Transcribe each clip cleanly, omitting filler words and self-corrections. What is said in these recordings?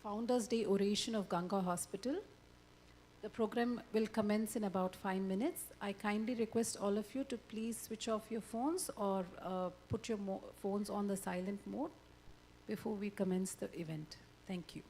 Founders Day Oration of Ganga Hospital. The program will commence in about 5 minutes. I kindly request all of you to please switch off your phones or put your phones on the silent mode before we commence the event. Thank you.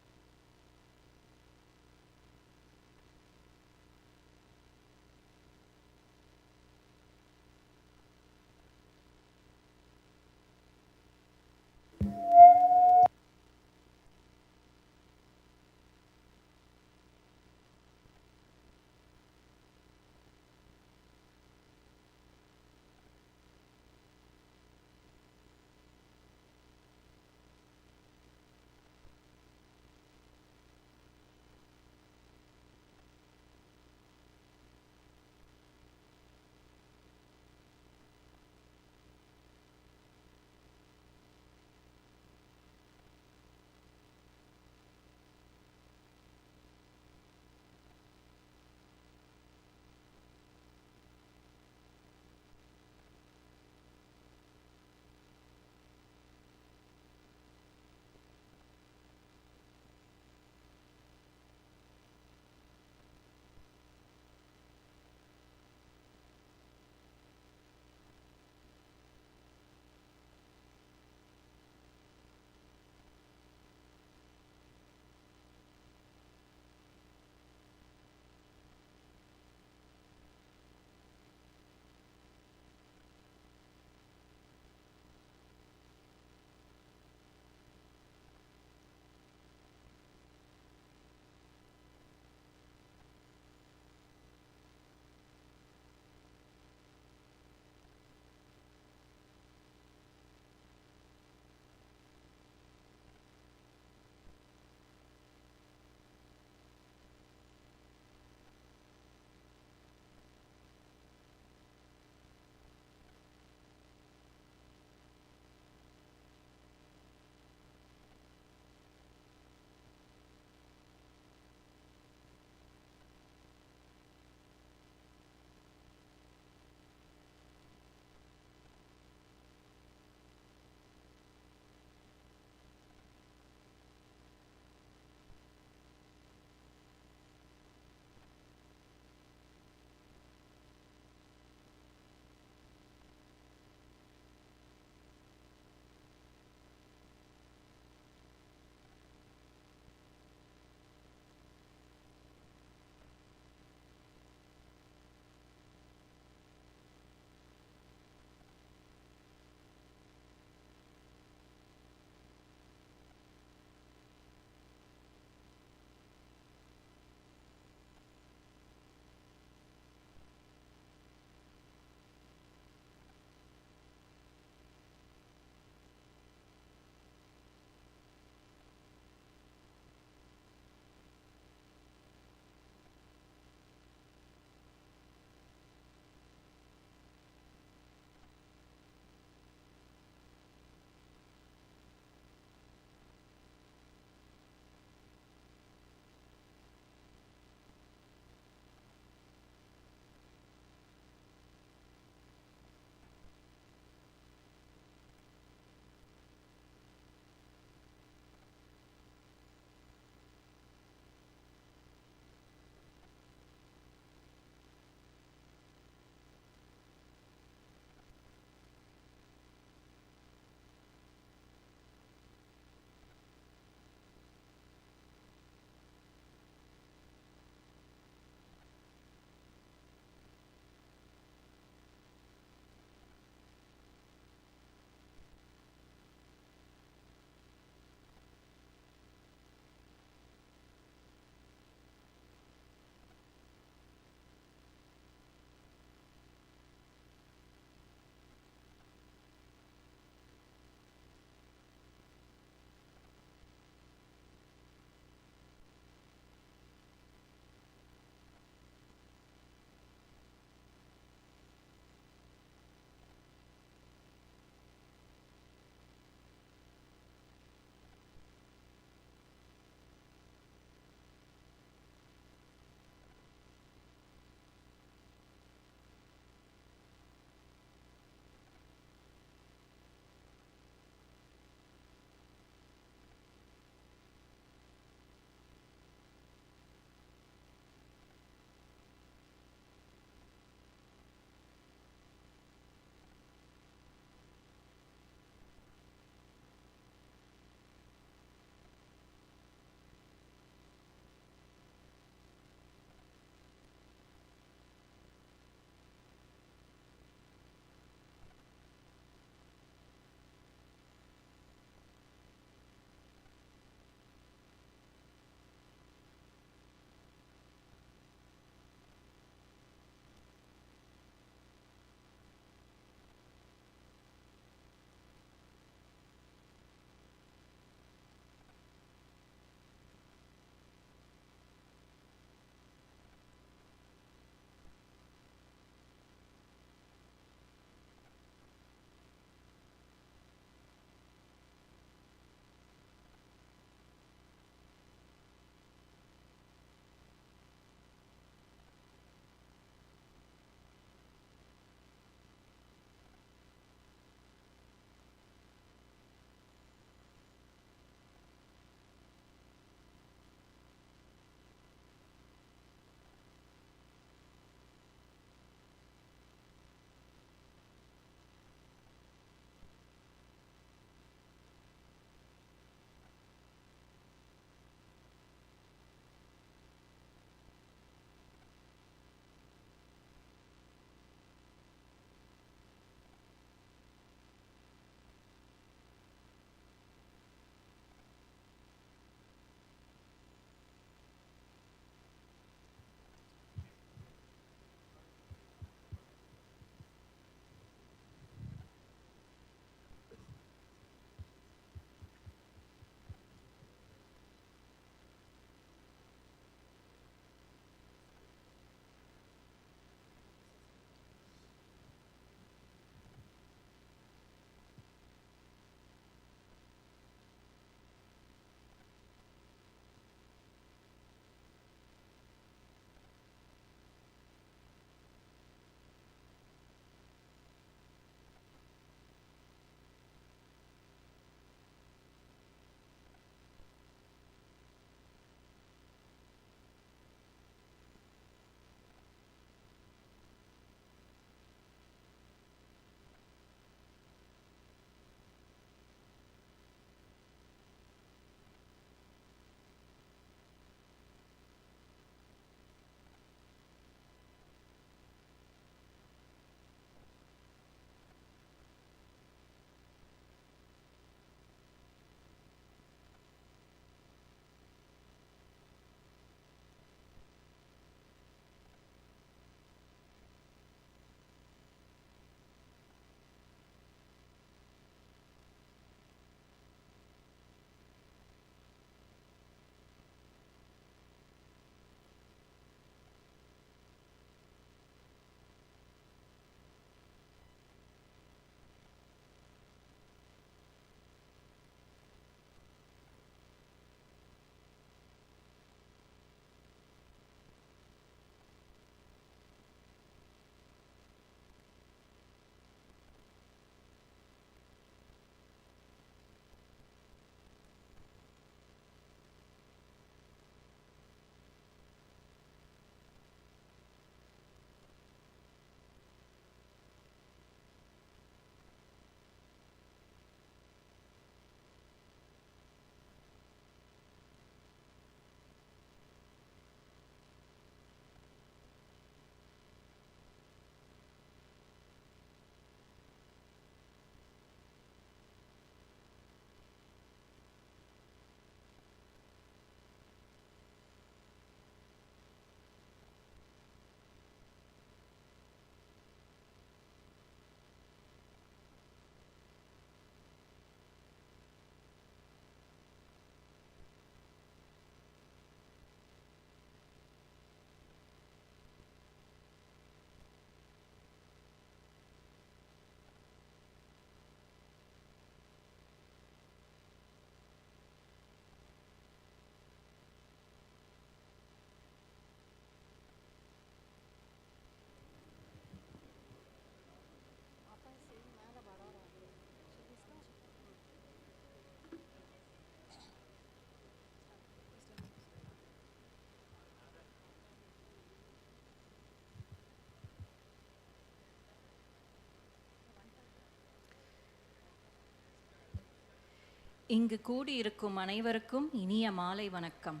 இங்கு கூடியிருக்கும் அனைவருக்கும் இனிய மாலை வணக்கம்.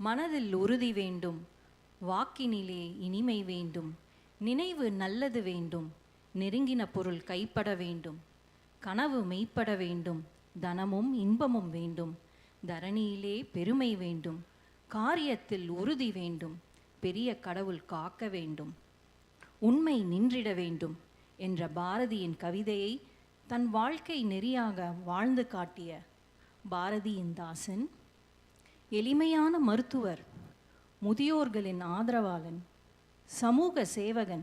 மனதில் உறுதி வேண்டும், வாக்கினிலே இனிமை வேண்டும், நினைவு நல்லது வேண்டும், நெருங்கின பொருள் கைப்பட வேண்டும், கனவு மெய்ப்பட வேண்டும், தனமும் இன்பமும் வேண்டும், தரணியிலே பெருமை வேண்டும், காரியத்தில் உறுதி வேண்டும், பெரிய கடவுள் காக்க வேண்டும், உண்மை நின்றிட வேண்டும் என்ற பாரதியின் கவிதையை தன் வாழ்க்கை நெறியாக வாழ்ந்து காட்டிய பாரதியின் தாசன், எளிமையான மருத்துவர், முதியோர்களின் ஆதரவாளன், சமூக சேவகன்,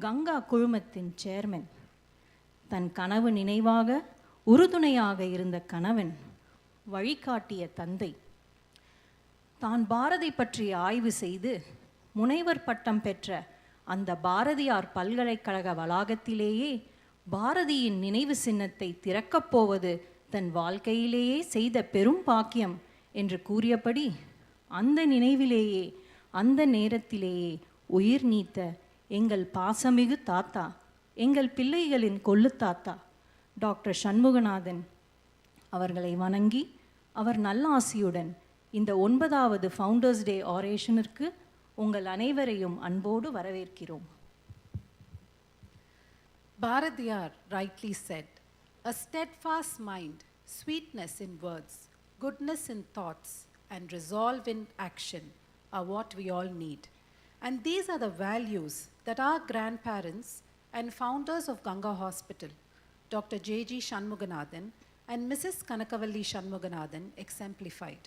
கங்கா குழுமத்தின் சேர்மன், தன் கனவு நினைவாக உறுதுணையாக இருந்த கணவன், வழிகாட்டிய தந்தை, தான் பாரதி பற்றி ஆய்வு செய்து முனைவர் பட்டம் பெற்ற அந்த பாரதியார் பல்கலைக்கழக வளாகத்திலேயே பாரதியின் நினைவு சின்னத்தை திறக்கப் போவது தன் வாழ்க்கையிலேயே செய்த பெரும் பாக்கியம் என்று கூறியபடி அந்த நினைவிலேயே அந்த நேரத்திலேயே உயிர் நீத்த எங்கள் பாசமிகு தாத்தா, எங்கள் பிள்ளைகளின் கொள்ளு தாத்தா டாக்டர் சண்முகநாதன் அவர்களை வணங்கி அவர் நல்லாசியுடன் இந்த 9வது ஃபவுண்டர்ஸ் டே ஆரேஷனிற்கு உங்கள் அனைவரையும் அன்போடு வரவேற்கிறோம். Bharadiyar rightly said, "A steadfast mind, sweetness in words, goodness in thoughts, and resolve in action are what we all need." And these are the values that our grandparents and founders of Ganga Hospital, Dr. J.G. Shanmuganathan and Mrs. Kanakavalli Shanmuganathan, exemplified.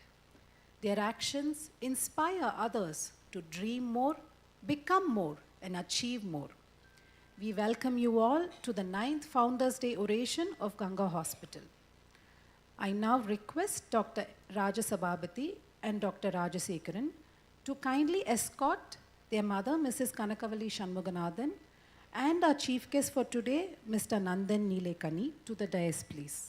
Their actions inspire others to dream more, become more, and achieve more. We welcome you all to the 9th Founders Day Oration of Ganga Hospital. I now request Dr. Rajasabhabati and Dr. Rajasekaran to kindly escort their mother, Mrs. Kanakavalli Shanmuganathan, and our chief guest for today, Mr. Nandan Nilekani, to the dais, please.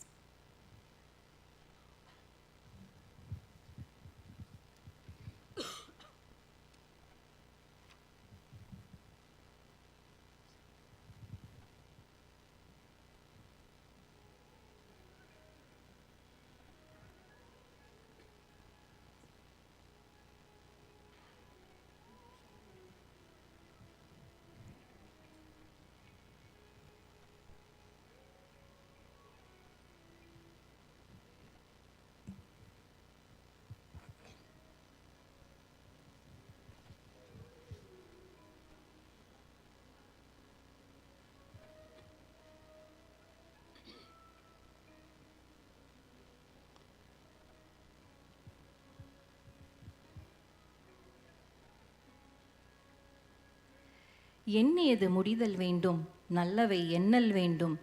எண்ணியது முடிதல் வேண்டும், நல்லவை எண்ணல் வேண்டும்,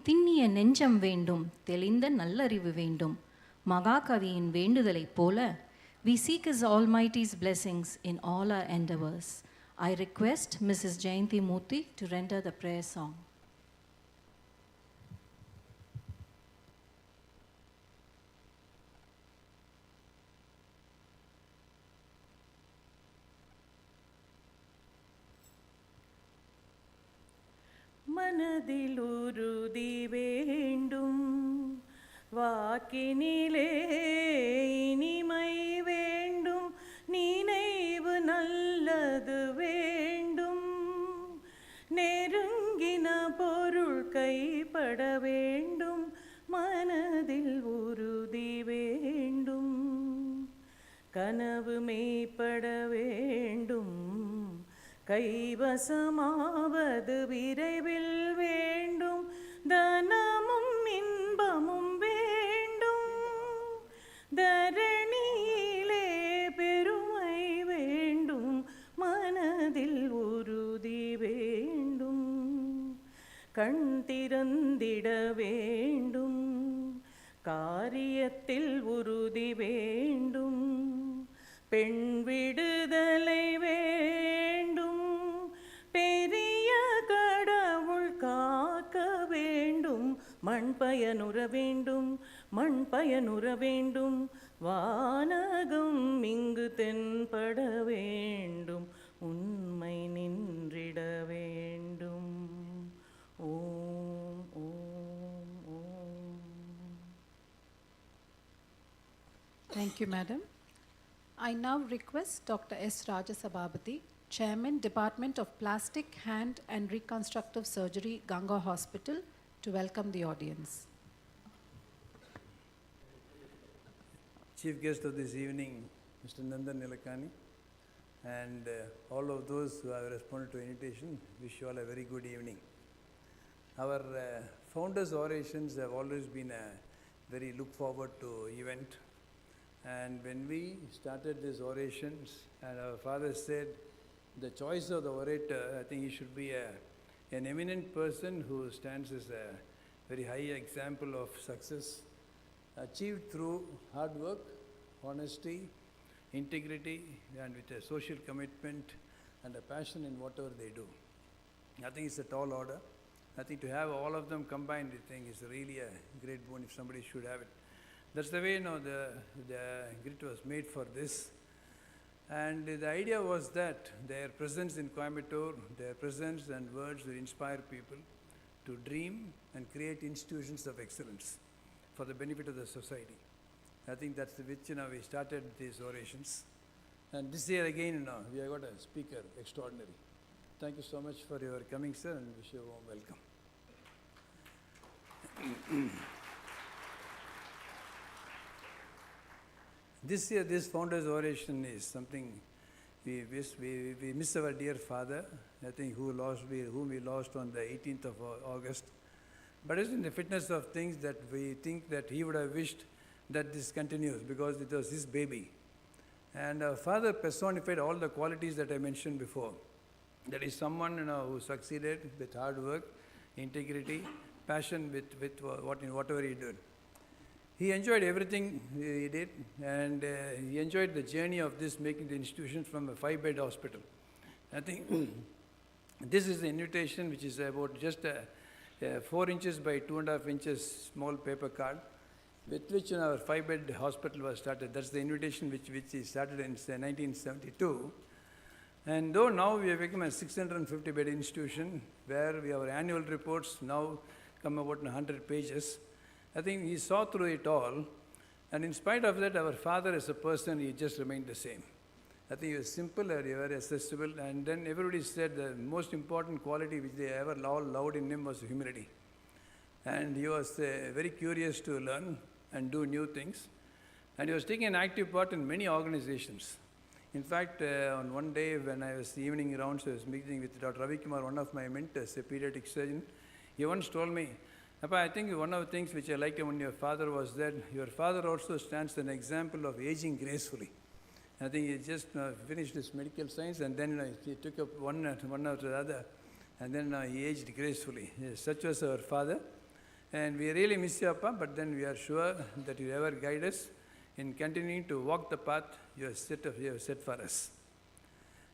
திண்ணிய நெஞ்சம் வேண்டும், தெளிந்த நல்லறிவு வேண்டும். மகாகவியின் வேண்டுதலைப் போல, we seek His Almighty's blessings in all our endeavors. I request Mrs. Jayanti Murthy to render the prayer song. மனதில் உறுதி வேண்டும், வாக்கினிலே இனிமை வேண்டும், நினைவு நல்லது வேண்டும், நெருங்கின பொருள் கைப்பட வேண்டும், மனதில் உறுதி வேண்டும், கனவு மெய்ப்பட வேண்டும், கைவசமாவது விரைவில் வேண்டும், தனமும் இன்பமும் வேண்டும், தரணியிலே பெருமை வேண்டும், மனதில் உறுதி வேண்டும், கண் திறந்திட வேண்டும், காரியத்தில் உறுதி வேண்டும், பெண் விடுதலை வேண்டும், பெரிய கடவுள் காக்க வேண்டும், மண் பயனுற வேண்டும், மண் பயனுற வேண்டும், வானகம் இங்கு தென்பட வேண்டும், உண்மை நின்றிட வேண்டும். ஓம் ஓம் ஓம். Thank you, Madam. I now request Dr. S. Rajasabhabati, Chairman, Department of Plastic, Hand and Reconstructive Surgery, Ganga Hospital, to welcome the audience. Chief guest of this evening, Mr. Nandan Nilakani, and all of those who have responded to the invitation, wish you all a very good evening. Our founders' orations have always been a very look forward to event. And when we started these orations, and our father said, the choice of the orator, I think he should be an eminent person who stands as a very high example of success, achieved through hard work, honesty, integrity, and with a social commitment and a passion in whatever they do. I think it's a tall order. I think to have all of them combined, I think is really a great boon if somebody should have it. That's the way the grit was made for this. And the idea was that their presence in Coimbatore, their presence and words will inspire people to dream and create institutions of excellence for the benefit of the society. I think that's the which we started these orations. And this year again, we have got a speaker extraordinary. Thank you so much for your coming, sir, and wish you a warm welcome. This year, this founder's oration is something we miss our dear father, I think whom we lost on the 18th of August. But it's in the fitness of things that we think that he would have wished that this continues because it was his baby. And our father personified all the qualities that I mentioned before. That is someone who succeeded with hard work, integrity, passion with whatever he did. He enjoyed everything he did, and he enjoyed the journey of this making the institution from a 5-bed hospital. I think this is the invitation, which is about just a 4 inches by 2.5 inches small paper card, with which our 5-bed hospital was started. That's the invitation which he started in 1972. And though now we have become a 650-bed institution, where our annual reports now come about 100 pages, I think he saw through it all, and in spite of that, our father as a person, he just remained the same. I think he was simple and very accessible, and then everybody said the most important quality which they ever all loved in him was humility. And he was very curious to learn and do new things, and he was taking an active part in many organizations. In fact, on one day when I was evening rounds, I was meeting with Dr. Ravi Kumar, one of my mentors, a pediatric surgeon. He once told me, Papa, I think one of the things which I liked when your father was that your father also stands an example of aging gracefully. I think he just finished his medical science, and then he took up one after the other, and then he aged gracefully. Such was our father. And we really miss you, Papa, but then we are sure that you ever guide us in continuing to walk the path you have set for us.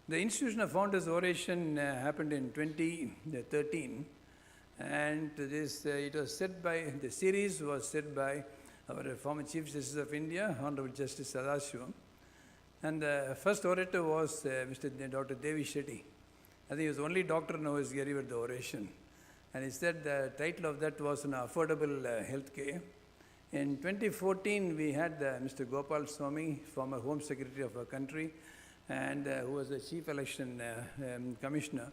The Institution of Founders Oration happened in 2013. And it was set by, the series was set by our former Chief Justice of India, Honorable Justice Sadashivam. And the first orator was Dr. Devi Shetty. I think he was the only doctor who was here with the oration. And he said the title of that was affordable health care. In 2014, we had Mr. Gopal Swami, former Home Secretary of our country, and who was the Chief Election Commissioner.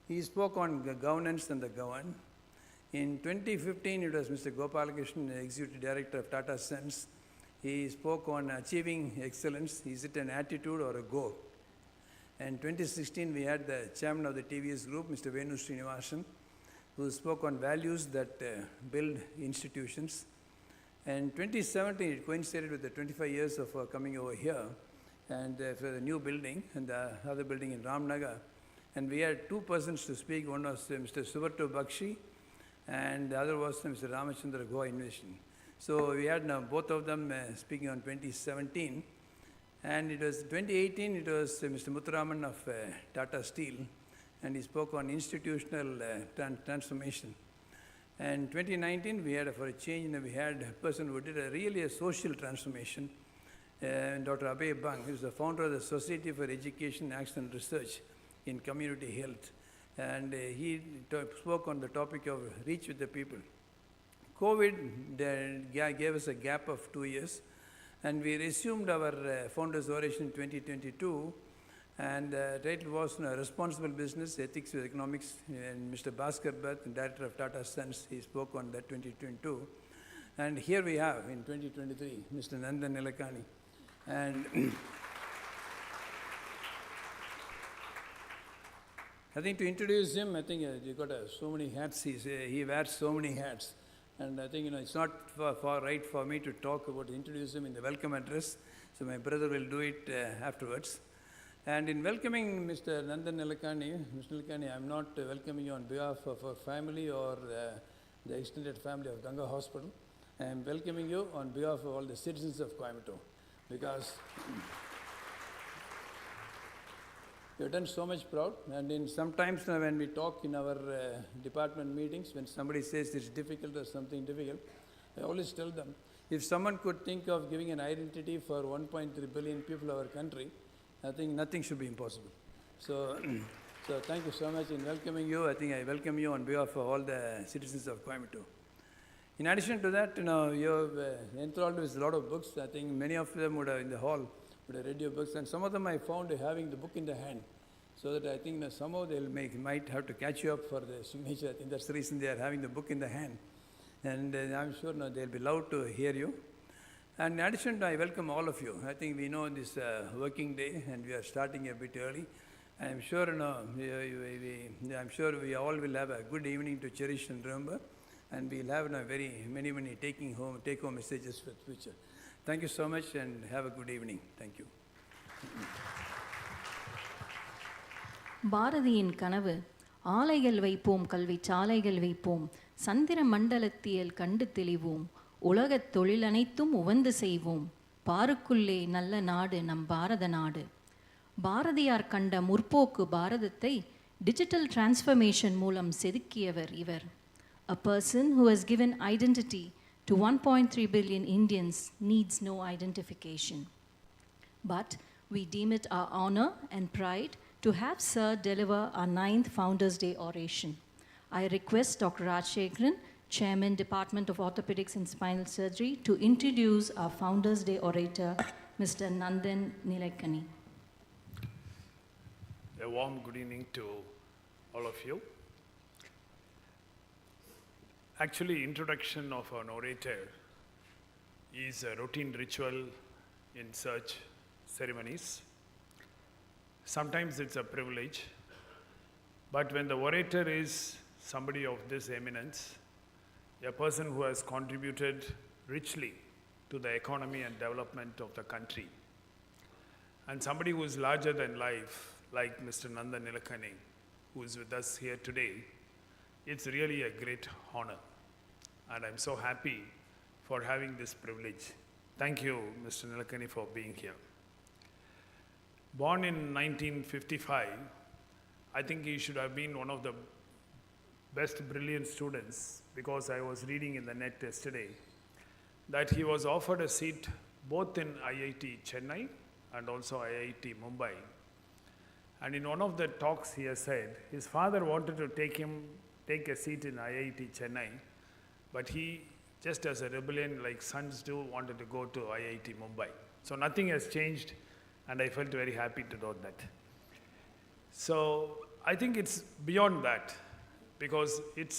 He spoke on governance and the governed. In 2015, it was Mr. Gopalakrishnan, Executive Director of Tata Sons. He spoke on achieving excellence. Is it an attitude or a goal? In 2016, we had the chairman of the TVS Group, Mr. Venu Srinivasan, who spoke on values that build institutions. And 2017, it coincided with the 25 years of coming over here, and for the new building and the other building in Ramnagar. And we had 2 persons to speak. One was Mr. Subarto Bakshi, and the other was Mr. Ramachandra Goa Innovation. So we had both of them speaking on 2017. And it was 2018, it was Mr. Muthuraman of Tata Steel, and he spoke on institutional transformation. And 2019, we had, for a change, we had a person who did really a social transformation, Dr. Abhay Bang, who is the founder of the Society for Education, Action and Research in Community Health. And he spoke on the topic of reach with the people. COVID gave us a gap of 2 years, And we resumed our Founders Oration in 2022, and the title was Responsible Business, Ethics with Economics, and Mr. Bhaskar Bhatt, Director of Tata Sons, he spoke on that 2022. And here we have, in 2023, Mr. Nandan Nilekani. And I think to introduce him, I think you got so many hats, he wears so many hats. And I think it's not far right for me to talk about, introduce him in the welcome address, so my brother will do it afterwards. And in welcoming Mr. Nandan Nilekani, Mr. Nilekani, I'm not welcoming you on behalf of our family or the extended family of Ganga Hospital. I am welcoming you on behalf of all the citizens of Coimbatore, because you've done so much proud, and sometimes when we talk in our department meetings, when somebody says it's difficult or something difficult, I always tell them, if someone could think of giving an identity for 1.3 billion people of our country, I think nothing should be impossible. So, so thank you so much in welcoming you. I think I welcome you on behalf of all the citizens of Coimbatore. In addition to that, you're enthralled with a lot of books. I think many of them would have in the hall would have read your books, and some of them I found having the book in the hand, so that I think somehow they'll might have to catch you up for the signature. I think that's the reason they are having the book in the hand, and I'm sure they'll be loved to hear you. And in addition, I welcome all of you. I think we know this working day, and we are starting a bit early. I'm sure, I'm sure we all will have a good evening to cherish and remember, and we'll have many take-home messages for the future. Thank you so much, and have a good evening. Thank you. பாரதியின் கனவு ஆலைகள் வைப்போம் கல்வி சாலைகள் வைப்போம் சந்திர மண்டலத்தியல் கண்டு தெளிவோம் உலகத் தொழில் அனைத்தும் உவந்து செய்வோம் பாருக்குள்ளே நல்ல நாடு நம் பாரத நாடு. பாரதியார் கண்ட முற்போக்கு பாரதத்தை டிஜிட்டல் டிரான்ஸ்ஃபர்மேஷன் மூலம் செதுக்கியவர் இவர். A person who has given identity to 1.3 billion Indians needs no identification. But we deem it our honor and pride to have Sir deliver our 9th Founders Day oration. I request Dr. Rajshekharan, Chairman, Department of Orthopedics and Spinal Surgery, to introduce our Founders Day orator, Mr. Nandan Nilekani. A warm good evening to all of you. Actually, introduction of an orator is a routine ritual in such ceremonies. Sometimes it's a privilege, but when the orator is somebody of this eminence, a person who has contributed richly to the economy and development of the country, and somebody who is larger than life, like Mr. Nandan Nilekani, who is with us here today, it's really a great honor, and I'm so happy for having this privilege. Thank you, Mr. Nilekani, for being here. Born in 1955, I think he should have been one of the best brilliant students, because I was reading in the net yesterday that he was offered a seat both in IIT Chennai and also IIT Mumbai. And in one of the talks he has said, his father wanted to take a seat in IIT Chennai, but he, just as a rebellion like sons do, wanted to go to IIT Mumbai. So nothing has changed, and I felt very happy to know that. So I think it's beyond that, because it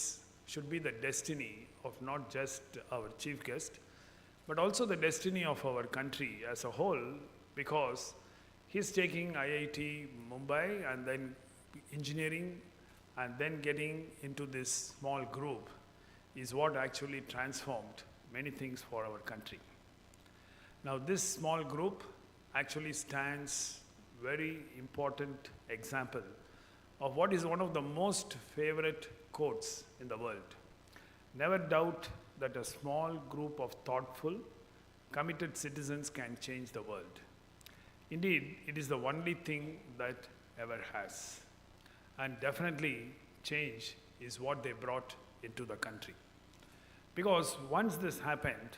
should be the destiny of not just our chief guest, but also the destiny of our country as a whole, because he's taking IIT Mumbai and then engineering and then getting into this small group is what actually transformed many things for our country. Now this small group actually stands very important example of what is one of the most favorite quotes in the world. Never doubt that a small group of thoughtful, committed citizens can change the world. Indeed, it is the only thing that ever has. And definitely, change is what they brought into the country. Because once this happened,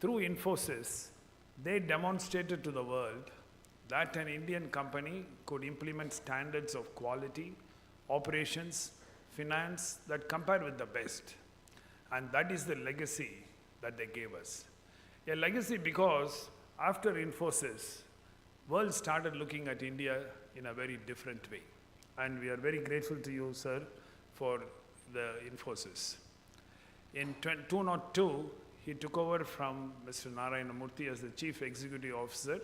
through Infosys, they demonstrated to the world that an Indian company could implement standards of quality, operations, finance that compare with the best. And that is the legacy that they gave us. A legacy because after Infosys, world started looking at India in a very different way. And we are very grateful to you, sir, for the Infosys. In 2002, he took over from Mr. Narayana Murthy as the Chief Executive Officer,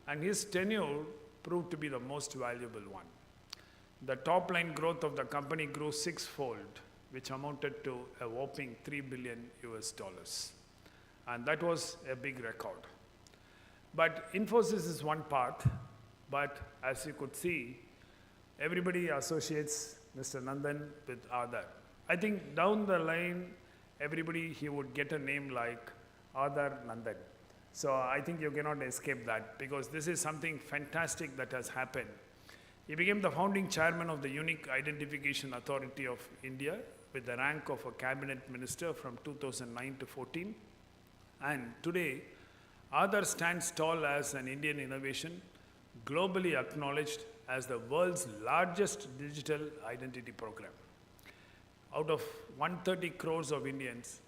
and his tenure proved to be the most valuable one. The top line growth of the company grew sixfold, which amounted to a whopping $3 billion US. And that was a big record. But Infosys is one part, but as you could see, everybody associates Mr. Nandan with Aadhar. I think down the line, everybody, he would get a name like Aadhar Nandan. So I think you cannot escape that, because this is something fantastic that has happened. He became the founding chairman of the Unique Identification Authority of India with the rank of a cabinet minister from 2009 to 14. And today, Aadhar stands tall as an Indian innovation, globally acknowledged as the world's largest digital identity program. Out of 130 crores of Indians,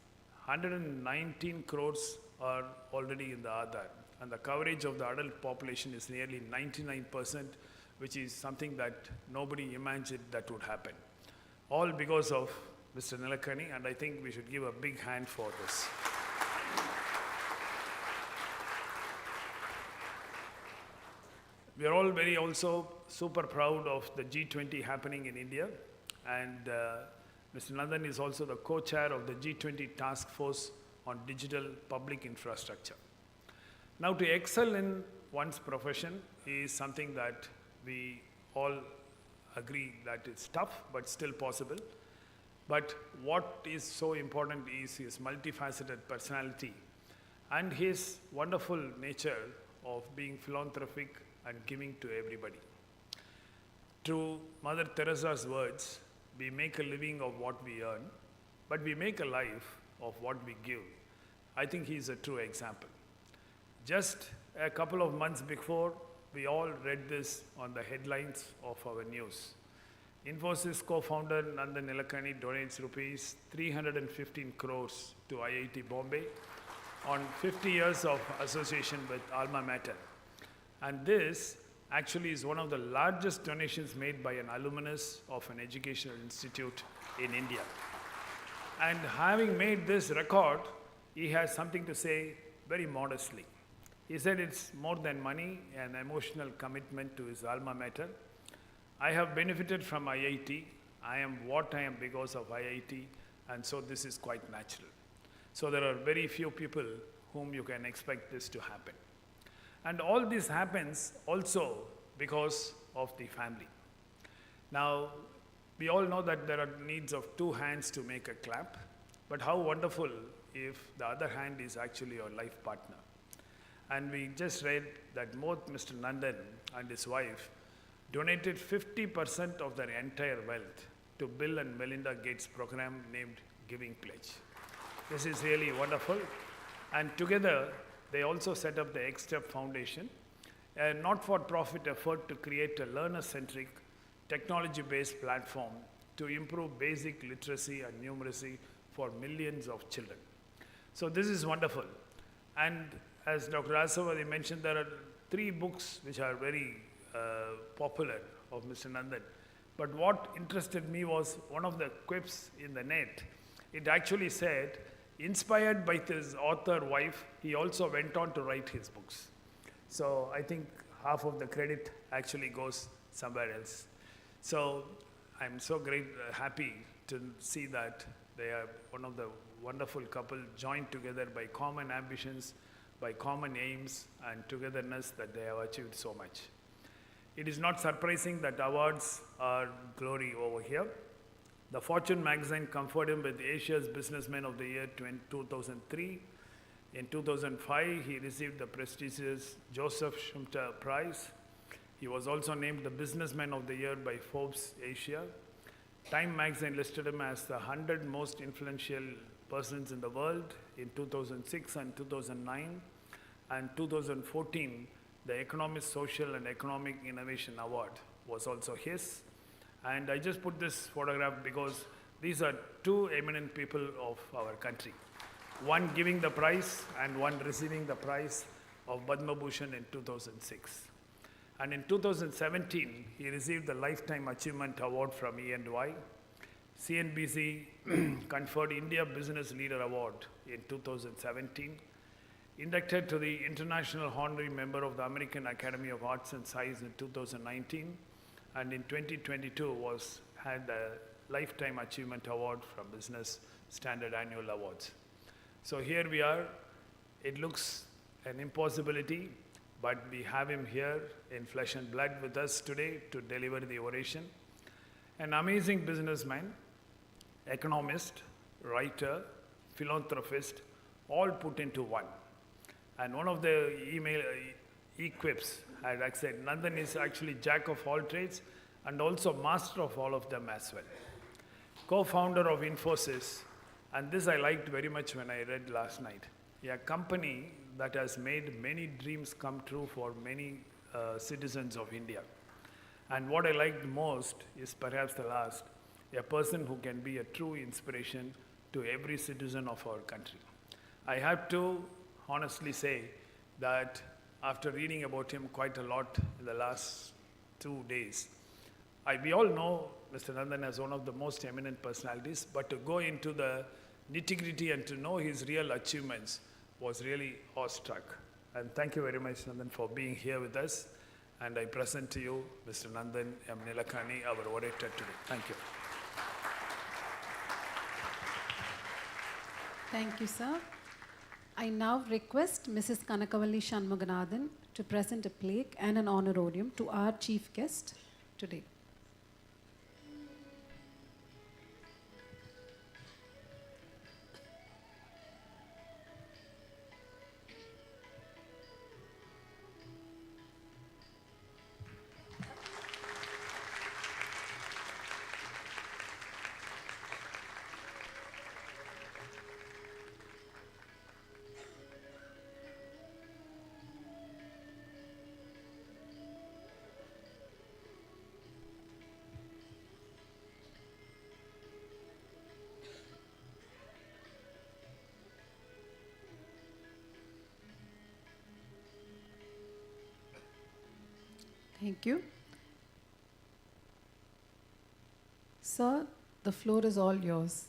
119 crores are already in the Aadhar, and the coverage of the adult population is nearly 99%, which is something that nobody imagined that would happen. All because of Mr. Nilakani, and I think we should give a big hand for this. We are all very also super proud of the G20 happening in India, and Mr. Nandan is also the co-chair of the G20 Task Force on Digital Public Infrastructure. Now, to excel in one's profession is something that we all agree that it's tough, but still possible. But what is so important is his multifaceted personality and his wonderful nature of being philanthropic and giving to everybody. To Mother Teresa's words, we make a living of what we earn, but we make a life of what we give. I think he is a true example. Just a couple of months before, we all read this on the headlines of our news. Infosys co-founder Nandan Nilakani donates rupees 315 crores to IIT Bombay on 50 years of association with Alma Mater. And this actually is one of the largest donations made by an alumnus of an educational institute in India. And having made this record, he has something to say very modestly. He said it's more than money, an emotional commitment to his alma mater. I have benefited from IIT. I am what I am because of IIT, and so this is quite natural. So there are very few people whom you can expect this to happen. And all this happens also because of the family. Now, we all know that there are needs of two hands to make a clap, but how wonderful if the other hand is actually your life partner. And we just read that both Mr. Nandan and his wife donated 50% of their entire wealth to Bill and Melinda Gates program named Giving Pledge. This is really wonderful. And together, they also set up the X-Step Foundation, a not-for-profit effort to create a learner-centric, technology-based platform to improve basic literacy and numeracy for millions of children. So this is wonderful. And as Dr. Asawadi mentioned, there are 3 books which are very popular of Mr. Nandan. But what interested me was one of the quips in the net. It actually said, inspired by his author wife, he also went on to write his books. So I think half of the credit actually goes somewhere else. So I'm so happy to see that they are one of the wonderful couple joined together by common ambitions, by common aims and togetherness that they have achieved so much. It is not surprising that awards are glory over here. The Fortune magazine conferred him with Asia's Businessman of the Year 2003. In 2005, he received the prestigious Joseph Schumpeter Prize. He was also named the Businessman of the Year by Forbes Asia. Time magazine listed him as the 100 most influential persons in the world in 2006 and 2009. And 2014, the Economist Social and Economic Innovation Award was also his. And I just put this photograph because these are 2 eminent people of our country. One giving the prize and one receiving the prize. of Padma Bhushan in 2006. And in 2017, he received the Lifetime Achievement Award from E&Y. CNBC conferred India Business Leader Award in 2017. Inducted to the International Honorary Member of the American Academy of Arts and Science in 2019. And in 2022 had the Lifetime Achievement Award from Business Standard Annual Awards. So here we are. It looks an impossibility, but we have him here in flesh and blood with us today to deliver the oration. An amazing businessman, economist, writer, philanthropist, all put into one. And one of the email equips had said, Nandan is actually jack of all trades and also master of all of them as well. Co-founder of Infosys, and this I liked very much when I read last night. A company that has made many dreams come true for many citizens of India. And what I liked most is perhaps the last, a person who can be a true inspiration to every citizen of our country. I have to honestly say that after reading about him quite a lot in the last 2 days, we all know Mr. Nandan as one of the most eminent personalities, but to go into the nitty-gritty and to know his real achievements was really awestruck. And thank you very much, Nandan, for being here with us. And I present to you Mr. Nandan M. Nilakani, our orator today. Thank you. Thank you, sir. I now request Mrs. Kanakavalli Shanmuganathan to present a plaque and an honorarium to our chief guest today. Thank you. Sir, the floor is all yours.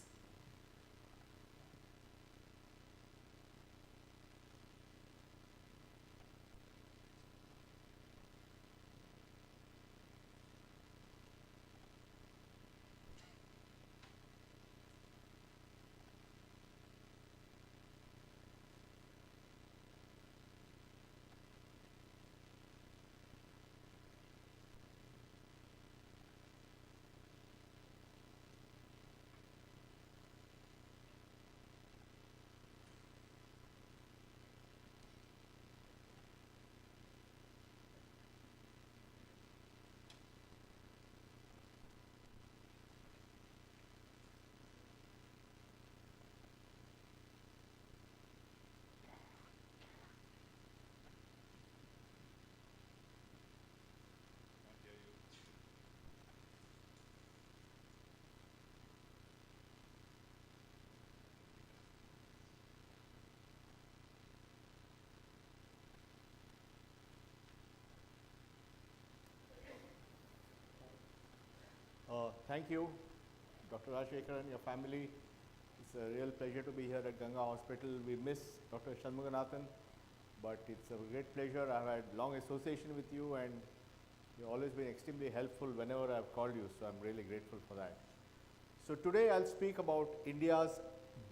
Thank you, Dr. Rajshekar and your family. It's a real pleasure to be here at Ganga Hospital. We miss Dr. Shanmuganathan, but it's a great pleasure. I've had long association with you and you've always been extremely helpful whenever I've called you, so I'm really grateful for that. So today I'll speak about India's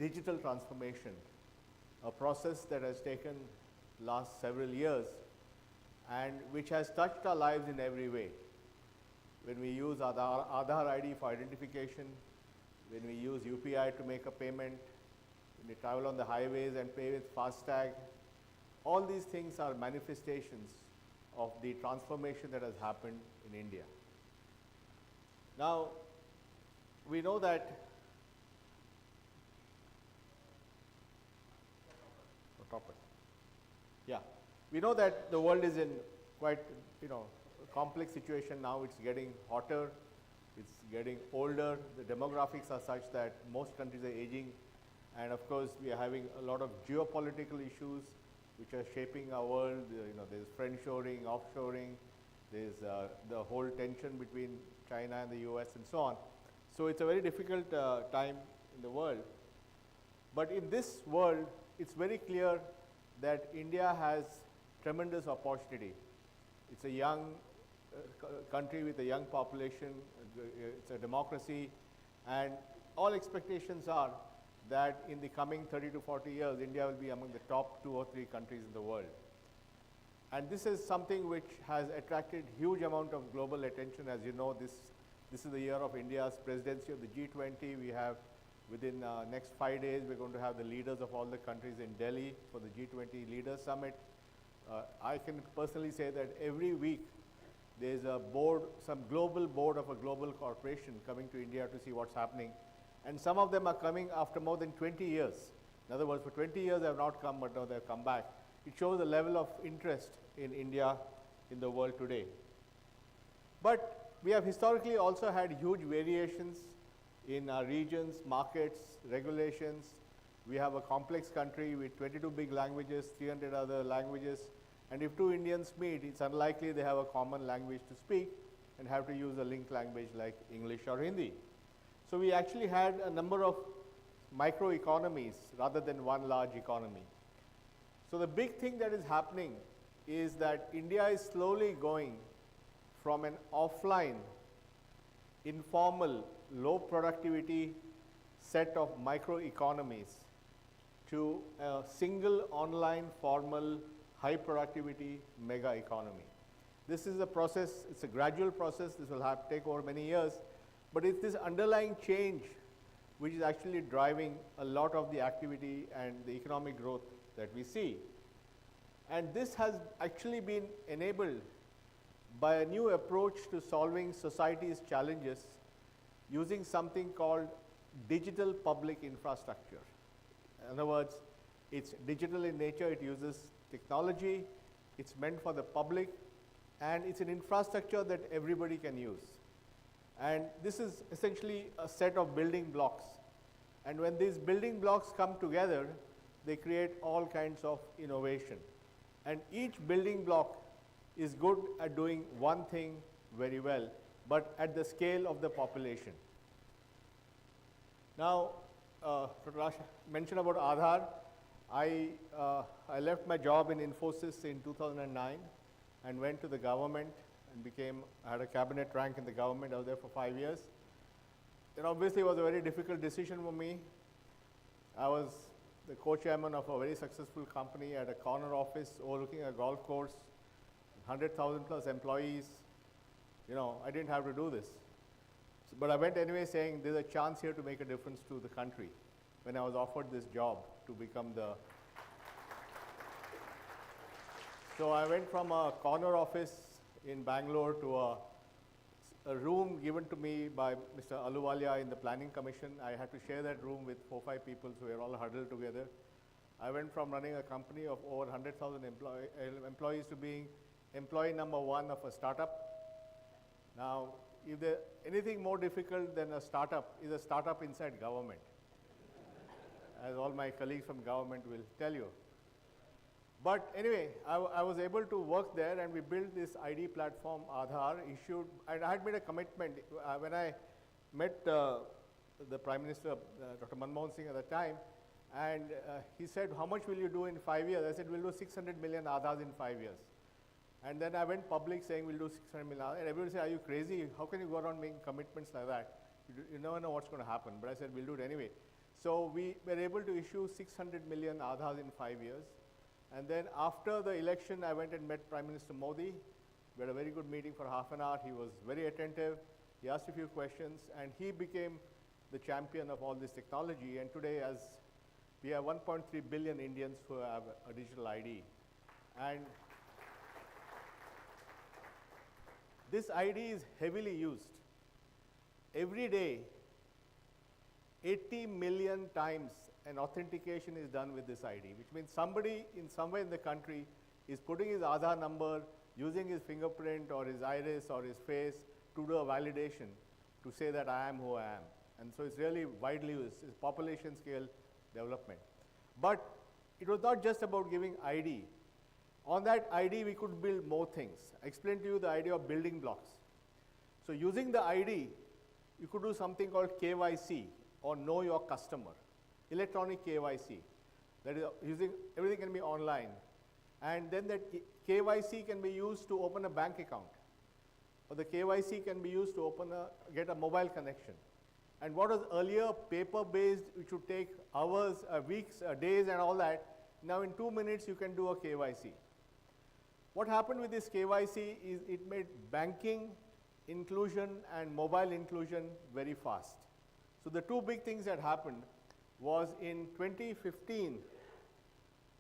digital transformation, a process that has taken last several years and which has touched our lives in every way. When we use Aadhaar ID for identification, when we use UPI to make a payment, when we travel on the highways and pay with FASTag, all these things are manifestations of the transformation that has happened in India. Now, we know that we know that the world is in quite, complex situation now. It's getting hotter, it's getting older, the demographics are such that most countries are aging, and of course we are having a lot of geopolitical issues, which are shaping our world. You know, there's friendshoring, offshoring, there's the whole tension between China and the US and so on. So it's a very difficult time in the world. But in this world, it's very clear that India has tremendous opportunity. It's a young country with a young population, it's a democracy, and all expectations are that in the coming 30 to 40 years, India will be among the top 2 or 3 countries in the world. And this is something which has attracted huge amount of global attention. As you know, this is the year of India's presidency of the G20. We have, within next 5 days, we're going to have the leaders of all the countries in Delhi for the G20 Leaders Summit. I can personally say that every week there's a board, some global board of a global corporation coming to India to see what's happening. And some of them are coming after more than 20 years. In other words, for 20 years they have not come, but now they've come back. It shows the level of interest in India in the world today. But we have historically also had huge variations in our regions, markets, regulations. We have a complex country with 22 big languages, 300 other languages. And if 2 Indians meet, it's unlikely they have a common language to speak and have to use a linked language like English or Hindi. So we actually had a number of microeconomies rather than one large economy. So the big thing that is happening is that India is slowly going from an offline, informal, low productivity set of microeconomies to a single online, formal, high productivity mega economy. This is a process, it's a gradual process, this will take over many years, but it's this underlying change which is actually driving a lot of the activity and the economic growth that we see. And this has actually been enabled by a new approach to solving society's challenges using something called digital public infrastructure. In other words, it's digital in nature, it uses technology, it's meant for the public, and it's an infrastructure that everybody can use. And this is essentially a set of building blocks. And when these building blocks come together, they create all kinds of innovation. And each building block is good at doing one thing very well, but at the scale of the population. Now, Dr. Rash mentioned about Aadhaar. I left my job in Infosys in 2009 and went to the government and I had a cabinet rank in the government. I was there for 5 years. It obviously was a very difficult decision for me. I was the co-chairman of a very successful company at a corner office overlooking a golf course, 100,000 plus employees. You know, I didn't have to do this. But I went anyway saying there's a chance here to make a difference to the country when I was offered this job to become the... So I went from a corner office in Bangalore to a room given to me by Mr. Aluwalia in the Planning Commission. I had to share that room with 4 or 5 people, so we were all huddled together. I went from running a company of over 100,000 employees to being employee number 1 of a startup. Now, if there's anything more difficult than a startup is a startup inside government, as all my colleagues from government will tell you. But anyway, I was able to work there, and we built this ID platform, Aadhaar, issued, and I had made a commitment. When I met the Prime Minister, Dr. Manmohan Singh at the time, and he said, how much will you do in 5 years? I said, we'll do 600 million Aadhaars in 5 years. And then I went public saying, we'll do 600 million Aadhaars. And everybody said, are you crazy? How can you go around making commitments like that? You never know what's going to happen. But I said, we'll do it anyway. So we were able to issue 600 million Aadhaars in 5 years. And then after the election, I went and met Prime Minister Modi. We had a very good meeting for half an hour. He was very attentive. He asked a few questions, and he became the champion of all this technology. And today, as we have 1.3 billion Indians who have a digital ID. And this ID is heavily used. Every day, 80 million times an authentication is done with this ID, which means somebody in somewhere in the country is putting his Aadhaar number, using his fingerprint or his iris or his face to do a validation to say that I am who I am. And so it's really widely used. It's population scale development. But it was not just about giving ID. On that ID, we could build more things. I explained to you the idea of building blocks. So using the ID, you could do something called KYC, or Know Your Customer, electronic KYC. That is, using everything can be online. And then that KYC can be used to open a bank account, or the KYC can be used to get a mobile connection. And what was earlier paper-based, which would take hours, weeks, days, and all that, now in 2 minutes you can do a KYC. What happened with this KYC is it made banking inclusion and mobile inclusion very fast. So the two big things that happened was in 2015,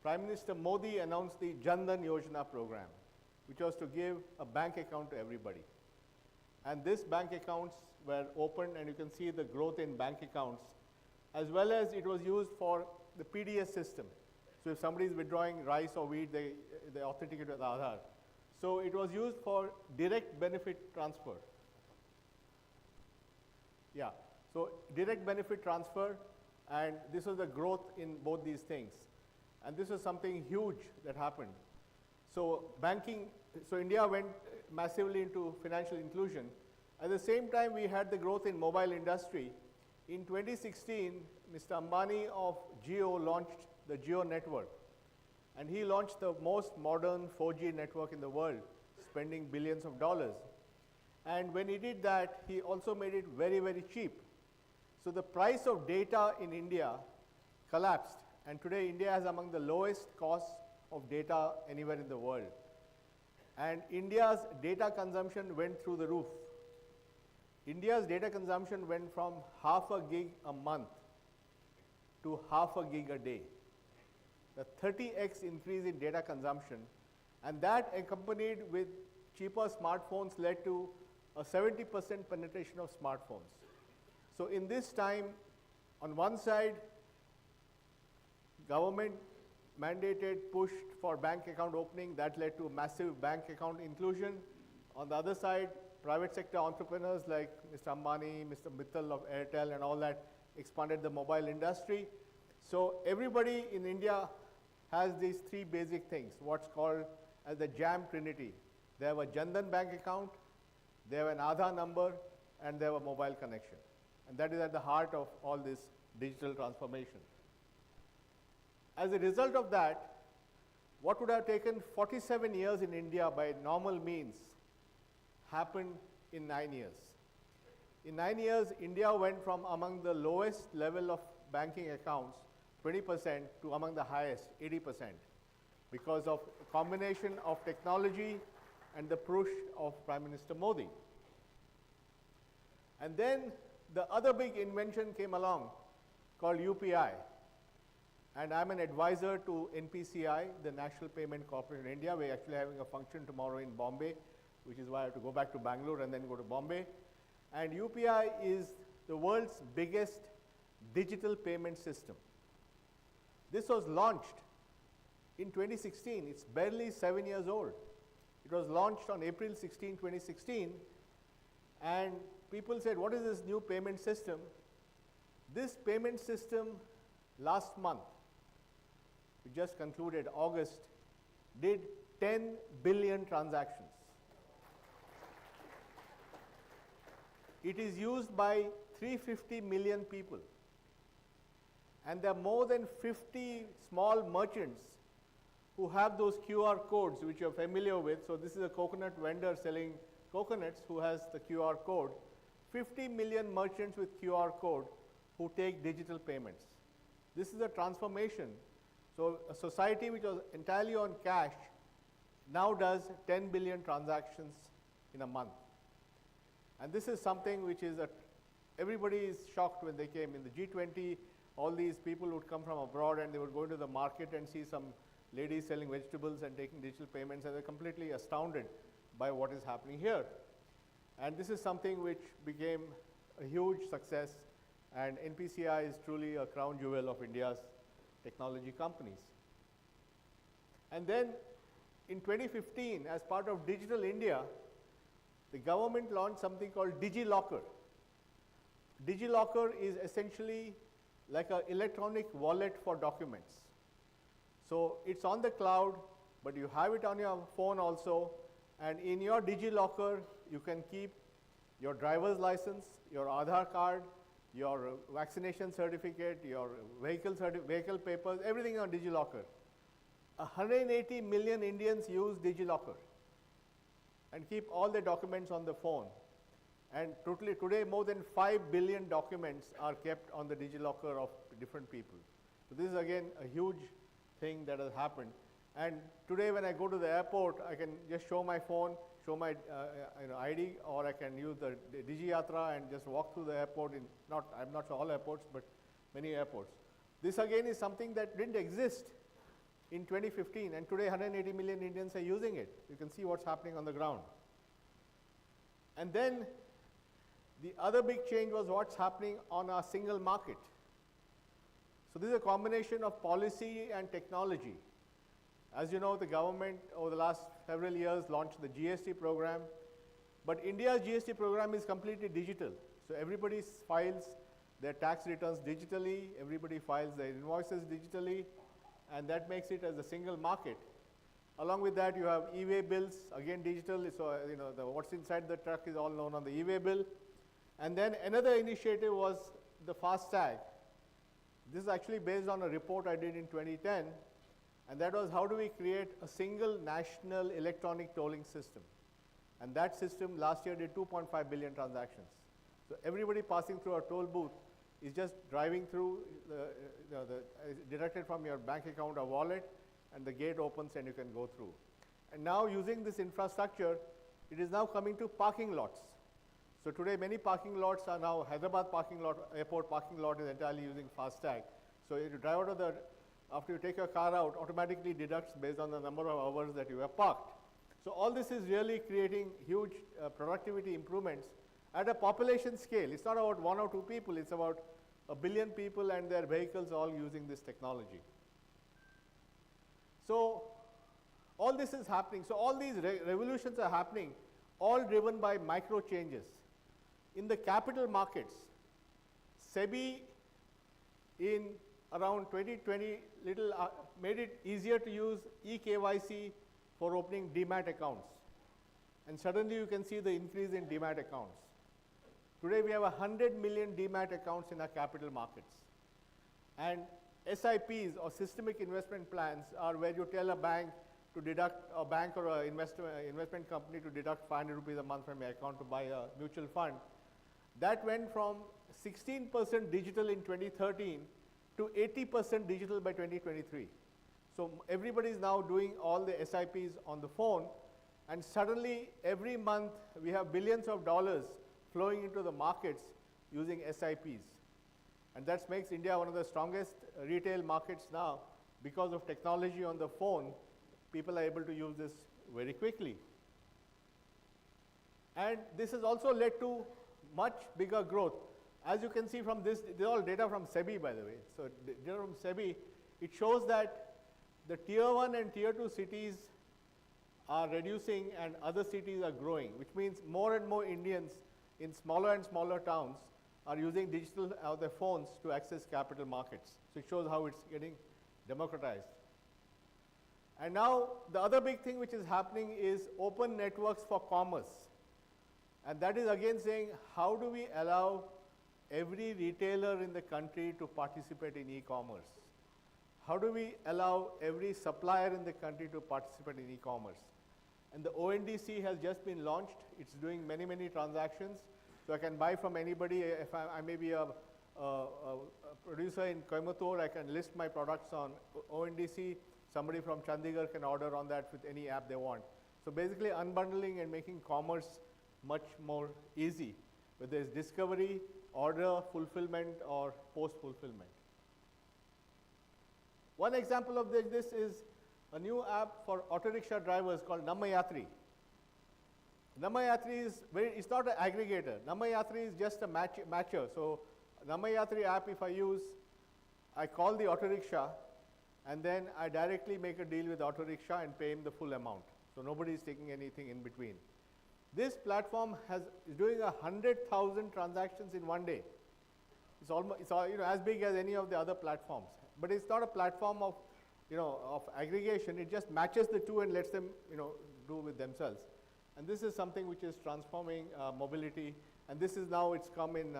Prime Minister Modi announced the Jan Dhan Yojana program, which was to give a bank account to everybody. And these bank accounts were opened, and you can see the growth in bank accounts, as well as it was used for the PDS system. So if somebody is withdrawing rice or wheat, they authenticate with Aadhaar. So it was used for direct benefit transfer. Yeah, so direct benefit transfer, and this was the growth in both these things. And this was something huge that happened. So India went massively into financial inclusion. At the same time, we had the growth in mobile industry. In 2016, Mr. Ambani of Jio launched the Jio network. And he launched the most modern 4G network in the world, spending billions of dollars. And when he did that, he also made it very, very cheap. So the price of data in India collapsed. And today, India has among the lowest costs of data anywhere in the world. And India's data consumption went through the roof. India's data consumption went from half a gig a month to half a gig a day. The 30x increase in data consumption, and that accompanied with cheaper smartphones led to a 70% penetration of smartphones. So in this time, on one side, government mandated, pushed for bank account opening. That led to massive bank account inclusion. On the other side, private sector entrepreneurs like Mr. Ambani, Mr. Mittal of Airtel and all that expanded the mobile industry. So everybody in India has these three basic things, what's called as the JAM Trinity. They have a Jan Dhan bank account, they have an Aadhaar number, and they have a mobile connection. And that is at the heart of all this digital transformation. As a result of that, what would have taken 47 years in India by normal means happened in 9 years. In 9 years, India went from among the lowest level of banking accounts, 20%, to among the highest, 80%, because of a combination of technology and the push of Prime Minister Modi. And then the other big invention came along called UPI. And I'm an advisor to NPCI, the National Payment Corporation in India. We're actually having a function tomorrow in Bombay, which is why I have to go back to Bangalore and then go to Bombay. And UPI is the world's biggest digital payment system. This was launched in 2016. It's barely 7 years old. It was launched on April 16, 2016. And people said, what is this new payment system? This payment system last month, we just concluded August, did 10 billion transactions. It is used by 350 million people. And there are more than 50 small merchants who have those QR codes, which you're familiar with. So this is a coconut vendor selling coconuts who has the QR code. 50 million merchants with QR code who take digital payments. This is a transformation. So a society which was entirely on cash now does 10 billion transactions in a month. And this is something which is, everybody is shocked when they came. In the G20, all these people would come from abroad and they would go into the market and see some ladies selling vegetables and taking digital payments, and they're completely astounded by what is happening here. And this is something which became a huge success, and NPCI is truly a crown jewel of India's technology companies. And then in 2015, as part of Digital India, the government launched something called DigiLocker. DigiLocker is essentially like an electronic wallet for documents. So it's on the cloud, but you have it on your phone also, and in your DigiLocker, you can keep your driver's license, your Aadhaar card, your vaccination certificate, your vehicle papers, everything on DigiLocker. 180 million Indians use DigiLocker and keep all their documents on the phone. And totally today, more than 5 billion documents are kept on the DigiLocker of different people. So this is again a huge thing that has happened. And today when I go to the airport, I can just show my phone, show my ID, or I can use the DigiYatra and just walk through the airport in, I'm not sure all airports, but many airports. This again is something that didn't exist in 2015, and today 180 million Indians are using it. You can see what's happening on the ground. And then the other big change was what's happening on our single market. So this is a combination of policy and technology. As you know, the government over the last several years launched the GST program, but India's GST program is completely digital. So everybody files their tax returns digitally, everybody files their invoices digitally, and that makes it as a single market. Along with that, you have e-way bills, again digital, so what's inside the truck is all known on the e-way bill. And then another initiative was the FASTag. This is actually based on a report I did in 2010, and that was how do we create a single national electronic tolling system. And that system last year did 2.5 billion transactions. So everybody passing through a toll booth is just driving through, deducted from your bank account or wallet, and the gate opens and you can go through. And now using this infrastructure, it is now coming to parking lots. So today many parking lots are now, Hyderabad parking lot, airport parking lot is entirely using FASTag. So if you drive out of the, after you take your car out, automatically deducts based on the number of hours that you have parked. So all this is really creating huge productivity improvements at a population scale. It's not about 1 or 2 people, it's about 1 billion people and their vehicles all using this technology. So all this is happening. So all these revolutions are happening, all driven by micro changes. In the capital markets, SEBI in around 2020 made it easier to use eKYC for opening demat accounts. And suddenly you can see the increase in demat accounts. Today we have 100 million demat accounts in our capital markets. And SIPs or systemic investment plans are where you tell a bank to deduct, a bank or an investment company to deduct 500 rupees a month from your account to buy a mutual fund. That went from 16% digital in 2013 to 80% digital by 2023. So everybody is now doing all the SIPs on the phone, and suddenly every month we have billions of dollars flowing into the markets using SIPs. And that makes India one of the strongest retail markets now. Because of technology on the phone, people are able to use this very quickly. And this has also led to much bigger growth. As you can see from this is all data from SEBI, by the way. So data from SEBI, it shows that the tier 1 and tier 2 cities are reducing and other cities are growing, which means more and more Indians in smaller and smaller towns are using digital their phones to access capital markets. So it shows how it's getting democratized. And now the other big thing which is happening is open networks for commerce. And that is again saying, how do we allow every retailer in the country to participate in e-commerce? How do we allow every supplier in the country to participate in e-commerce? And the ONDC has just been launched. It's doing many, many transactions. So I can buy from anybody. If I may be a producer in Coimbatore, I can list my products on ONDC. Somebody from Chandigarh can order on that with any app they want. So basically unbundling and making commerce much more easy, whether it's discovery, order, fulfillment, or post-fulfillment. One example of this is a new app for auto rickshaw drivers called Nammayatri. Nammayatri is it's not an aggregator. Nammayatri is just a matcher. So Nammayatri app, if I use, I call the auto rickshaw, and then I directly make a deal with the auto rickshaw and pay him the full amount. So nobody is taking anything in between. This platform is doing 100,000 transactions in one day. It's almost as big as any of the other platforms. But it's not a platform of of aggregation, it just matches the two and lets them, do with themselves. And this is something which is transforming mobility. And this is now, it's come in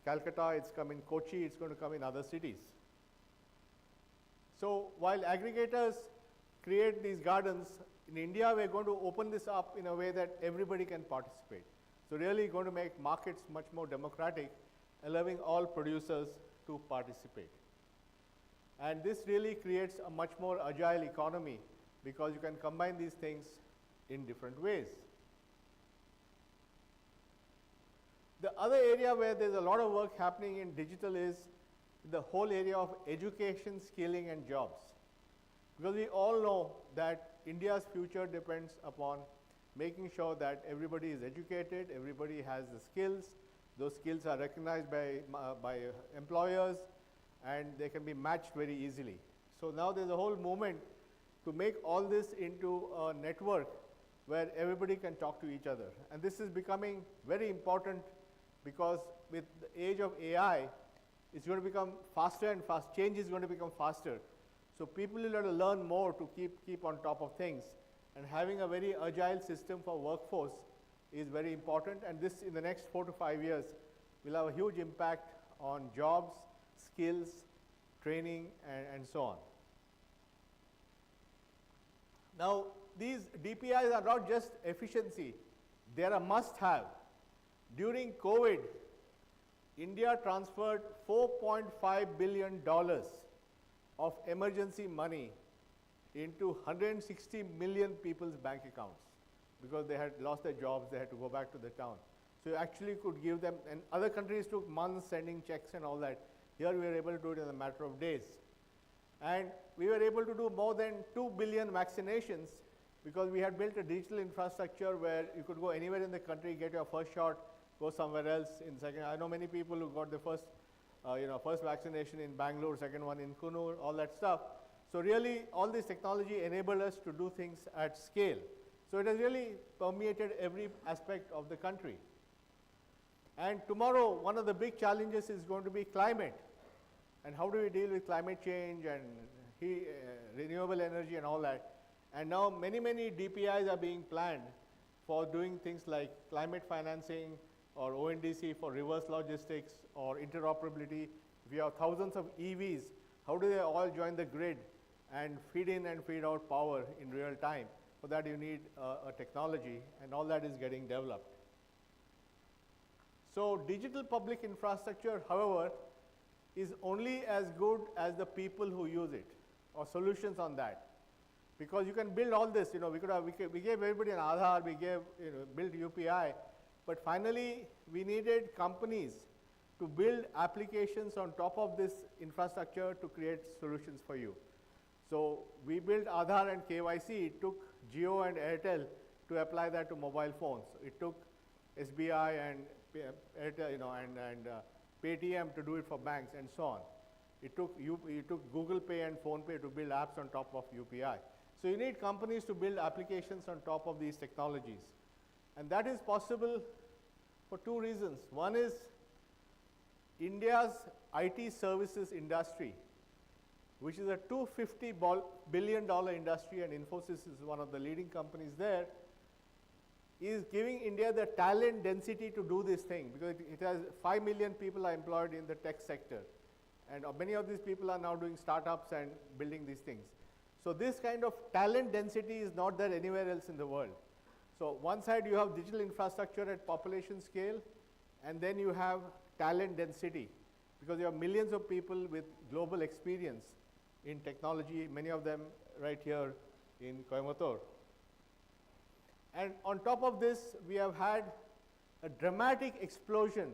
Calcutta, it's come in Kochi, it's going to come in other cities. So while aggregators create these gardens, in India we're going to open this up in a way that everybody can participate. So really going to make markets much more democratic, allowing all producers to participate. And this really creates a much more agile economy because you can combine these things in different ways. The other area where there's a lot of work happening in digital is the whole area of education, skilling, and jobs. Because we all know that India's future depends upon making sure that everybody is educated, everybody has the skills, those skills are recognized by employers, and they can be matched very easily. So now there's a whole movement to make all this into a network where everybody can talk to each other. And this is becoming very important because with the age of AI, it's going to become faster and fast. Change is going to become faster. So people will have to learn more to keep on top of things. And having a very agile system for workforce is very important. And this, in the next 4 to 5 years, will have a huge impact on jobs, skills, training, and so on. Now, these DPIs are not just efficiency. They are a must-have. During COVID, India transferred $4.5 billion of emergency money into 160 million people's bank accounts because they had lost their jobs, they had to go back to the town. So you actually could give them, and other countries took months sending checks and all that. Here we were able to do it in a matter of days. And we were able to do more than 2 billion vaccinations because we had built a digital infrastructure where you could go anywhere in the country, get your first shot, go somewhere else in second. I know many people who got the first vaccination in Bangalore, second one in Kunur, all that stuff. So really, all this technology enabled us to do things at scale. So it has really permeated every aspect of the country. And tomorrow, one of the big challenges is going to be climate. And how do we deal with climate change and renewable energy and all that? And now many DPIs are being planned for doing things like climate financing or ONDC for reverse logistics or interoperability. If you have thousands of EVs, how do they all join the grid and feed in and feed out power in real time? For that you need a technology, and all that is getting developed. So digital public infrastructure, however, is only as good as the people who use it, or solutions on that. Because you can build all this, we gave everybody an Aadhaar, we gave, built UPI, but finally we needed companies to build applications on top of this infrastructure to create solutions for you. So we built Aadhaar and KYC. It took Jio and Airtel to apply that to mobile phones. It took SBI and Airtel, and Paytm to do it for banks, and so on. It took Google Pay and PhonePe to build apps on top of UPI. So you need companies to build applications on top of these technologies. And that is possible for two reasons. One is India's IT services industry, which is a $250 billion industry, and Infosys is one of the leading companies there, is giving India the talent density to do this thing, because it has 5 million people are employed in the tech sector. And many of these people are now doing startups and building these things. So this kind of talent density is not there anywhere else in the world. So one side you have digital infrastructure at population scale, and then you have talent density, because you have millions of people with global experience in technology, many of them right here in Coimbatore. And on top of this, we have had a dramatic explosion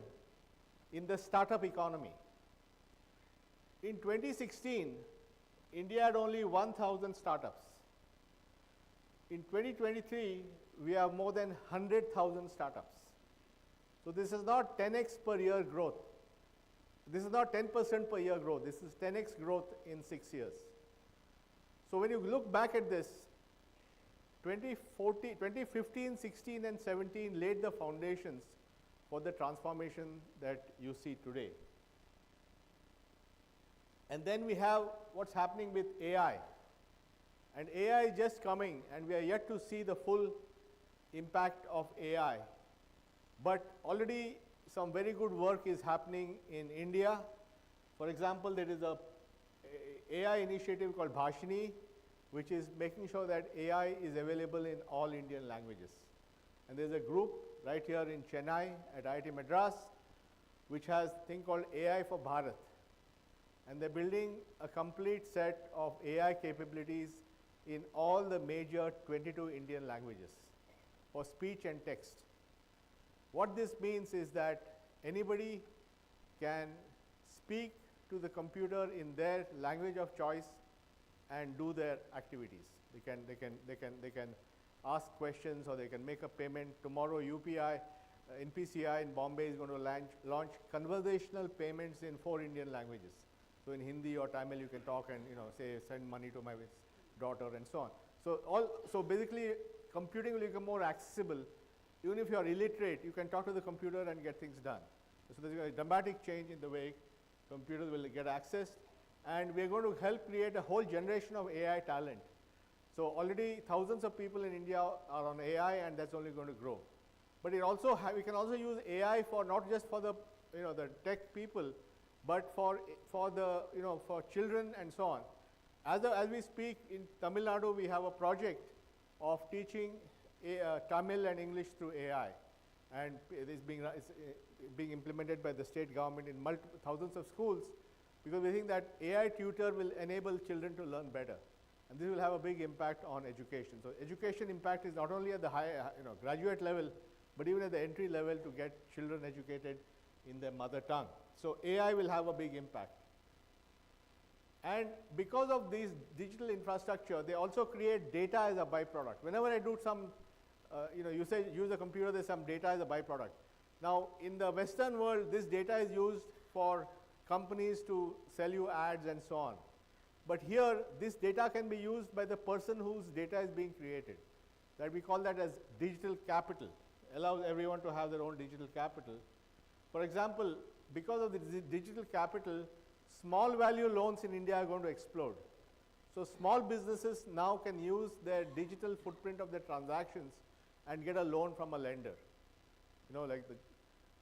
in the startup economy. In 2016, India had only 1,000 startups. In 2023, we have more than 100,000 startups. So this is not 10x per year growth. This is not 10% per year growth. This is 10x growth in 6 years. So when you look back at this, 2015, 16, and 17 laid the foundations for the transformation that you see today. And then we have what's happening with AI. And AI is just coming, and we are yet to see the full impact of AI. But already some very good work is happening in India. For example, there is a AI initiative called Bhashini, which is making sure that AI is available in all Indian languages. And there's a group right here in Chennai at IIT Madras, which has a thing called AI for Bharat. And they're building a complete set of AI capabilities in all the major 22 Indian languages for speech and text. What this means is that anybody can speak to the computer in their language of choice and do their activities. They can ask questions, or they can make a payment. Tomorrow UPI, NPCI in Bombay is going to launch conversational payments in 4 Indian languages. So in Hindi or Tamil you can talk and say send money to my daughter and so on. So basically computing will become more accessible. Even if you are illiterate, you can talk to the computer and get things done. So there's a dramatic change in the way computers will get access, and we are going to help create a whole generation of AI talent. So already thousands of people in India are on AI, and that's only going to grow. But we can also use AI for not just for the the tech people, but for children and so on. As we speak in Tamil Nadu, we have a project of teaching Tamil and English through AI, and it is being implemented by the state government in thousands of schools, because we think that AI tutor will enable children to learn better, and this will have a big impact on education. So education impact is not only at the high graduate level, but even at the entry level to get children educated in their mother tongue. So AI will have a big impact. And because of these digital infrastructure, they also create data as a byproduct. Whenever I do some, you say use a computer, there's some data as a byproduct. Now, in the Western world, this data is used for companies to sell you ads and so on. But here, this data can be used by the person whose data is being created. That we call that as digital capital. Allows everyone to have their own digital capital. For example, because of the digital capital, small value loans in India are going to explode. So small businesses now can use their digital footprint of their transactions and get a loan from a lender. Like the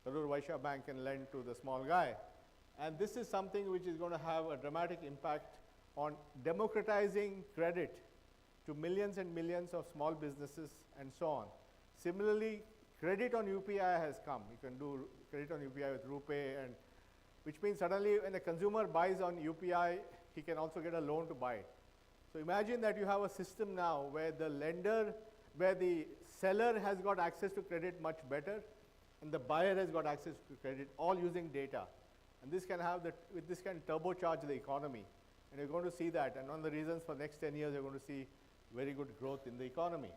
Karur Vaishya Bank can lend to the small guy. And this is something which is going to have a dramatic impact on democratizing credit to millions and millions of small businesses and so on. Similarly, credit on UPI has come. You can do credit on UPI with RuPay, and which means suddenly when a consumer buys on UPI, he can also get a loan to buy it. So imagine that you have a system now where the seller has got access to credit much better, and the buyer has got access to credit, all using data. And this can turbocharge the economy. And you're going to see that. And one of the reasons for the next 10 years, you're going to see very good growth in the economy.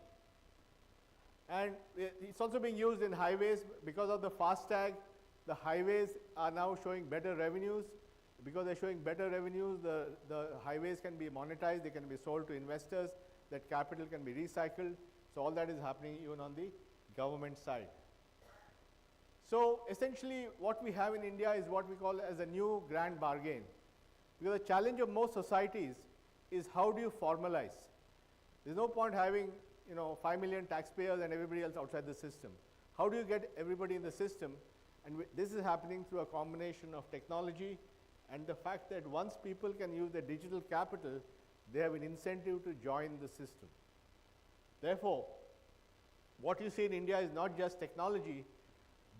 And it's also being used in highways. Because of the FASTag, the highways are now showing better revenues. Because they're showing better revenues, the highways can be monetized, they can be sold to investors, that capital can be recycled. So all that is happening even on the government side. So essentially what we have in India is what we call as a new grand bargain. Because the challenge of most societies is how do you formalize? There's no point having 5 million taxpayers and everybody else outside the system. How do you get everybody in the system? And this is happening through a combination of technology and the fact that once people can use their digital capital, they have an incentive to join the system. Therefore, what you see in India is not just technology,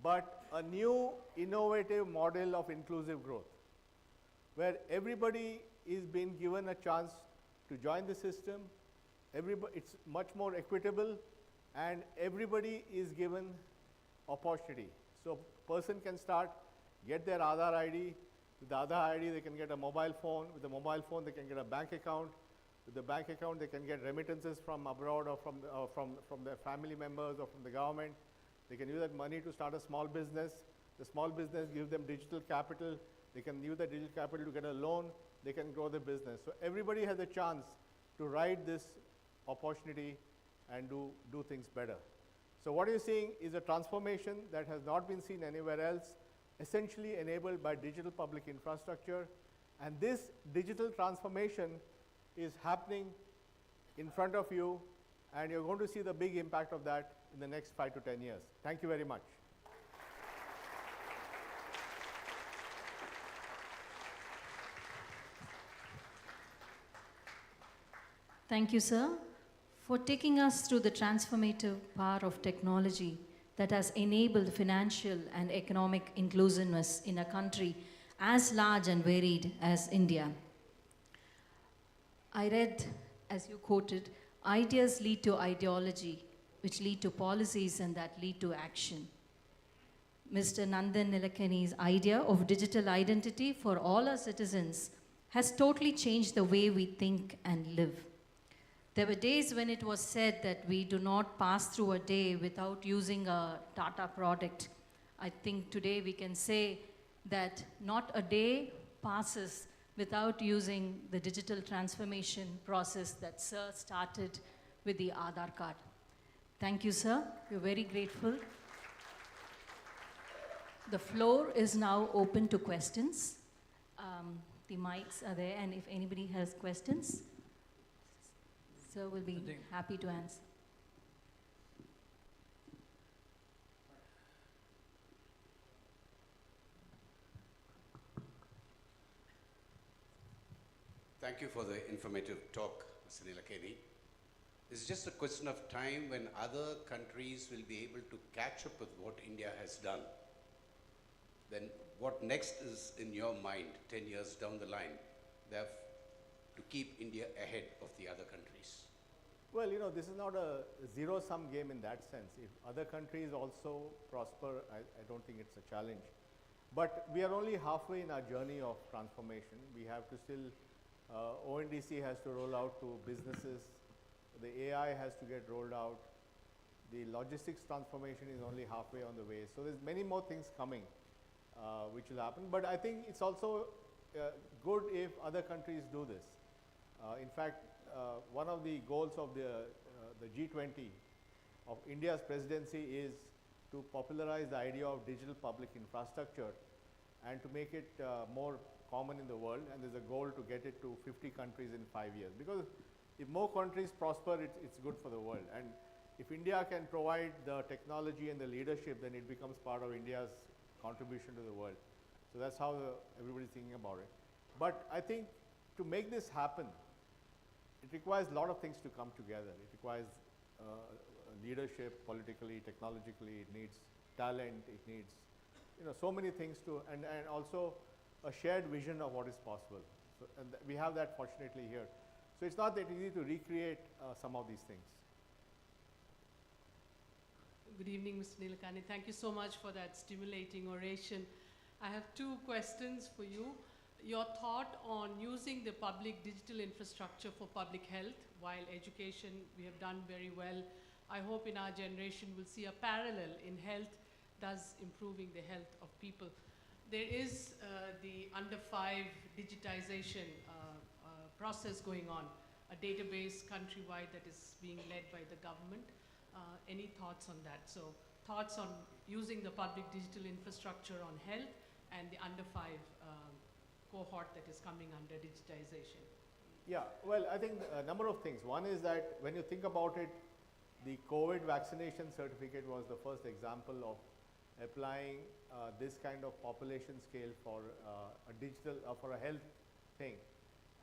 but a new innovative model of inclusive growth, where everybody is being given a chance to join the system. It's much more equitable, and everybody is given opportunity. So person can get their Aadhaar ID. With the Aadhaar ID, they can get a mobile phone. With the mobile phone, they can get a bank account. With the bank account, they can get remittances from abroad or from their family members or from the government. They can use that money to start a small business. The small business gives them digital capital. They can use that digital capital to get a loan. They can grow their business. So everybody has a chance to ride this opportunity and do things better. So what you're seeing is a transformation that has not been seen anywhere else, essentially enabled by digital public infrastructure. And this digital transformation is happening in front of you, and you're going to see the big impact of that in the next 5 to 10 years. Thank you very much. Thank you, sir, for taking us through the transformative power of technology that has enabled financial and economic inclusiveness in a country as large and varied as India. I read, as you quoted, ideas lead to ideology, which lead to policies, and that lead to action. Mr. Nandan Nilekani's idea of digital identity for all our citizens has totally changed the way we think and live. There were days when it was said that we do not pass through a day without using a Tata product. I think today we can say that not a day passes without using the digital transformation process that Sir started with the Aadhaar card. Thank you, sir. We're very grateful. The floor is now open to questions. The mics are there, and if anybody has questions, sir will be happy to answer. Thank you for the informative talk, Mr. Nilekani. It's just a question of time when other countries will be able to catch up with what India has done. Then what next is in your mind 10 years down the line to keep India ahead of the other countries? Well, you know, this is not a zero-sum game in that sense. If other countries also prosper, I don't think it's a challenge. But we are only halfway in our journey of transformation. We have to still, ONDC has to roll out to businesses. The AI has to get rolled out. The logistics transformation is only halfway on the way. So there's many more things coming which will happen. But I think it's also good if other countries do this. In fact, one of the goals of the G20 of India's presidency is to popularize the idea of digital public infrastructure and to make it more common in the world, and there's a goal to get it to 50 countries in 5 years. Because if more countries prosper, it's good for the world. And if India can provide the technology and the leadership, then it becomes part of India's contribution to the world. So that's how everybody's thinking about it. But I think to make this happen, it requires a lot of things to come together. It requires leadership politically, technologically, it needs talent, it needs, you know, so many things to, and also a shared vision of what is possible. So, and we have that fortunately here. So it's not that easy to recreate some of these things. Good evening, Mr. Nilekani. Thank you so much for that stimulating oration. I have two questions for you. Your thought on using the public digital infrastructure for public health, while education we have done very well. I hope in our generation we'll see a parallel in health, thus improving the health of people. There is the under 5 digitization process going on, a database countrywide that is being led by the government. Any thoughts on that? So thoughts on using the public digital infrastructure on health and the under 5 cohort that is coming under digitization. Yeah, well, I think a number of things. One is that when you think about it, the COVID vaccination certificate was the first example of applying this kind of population scale for a digital, for a health thing.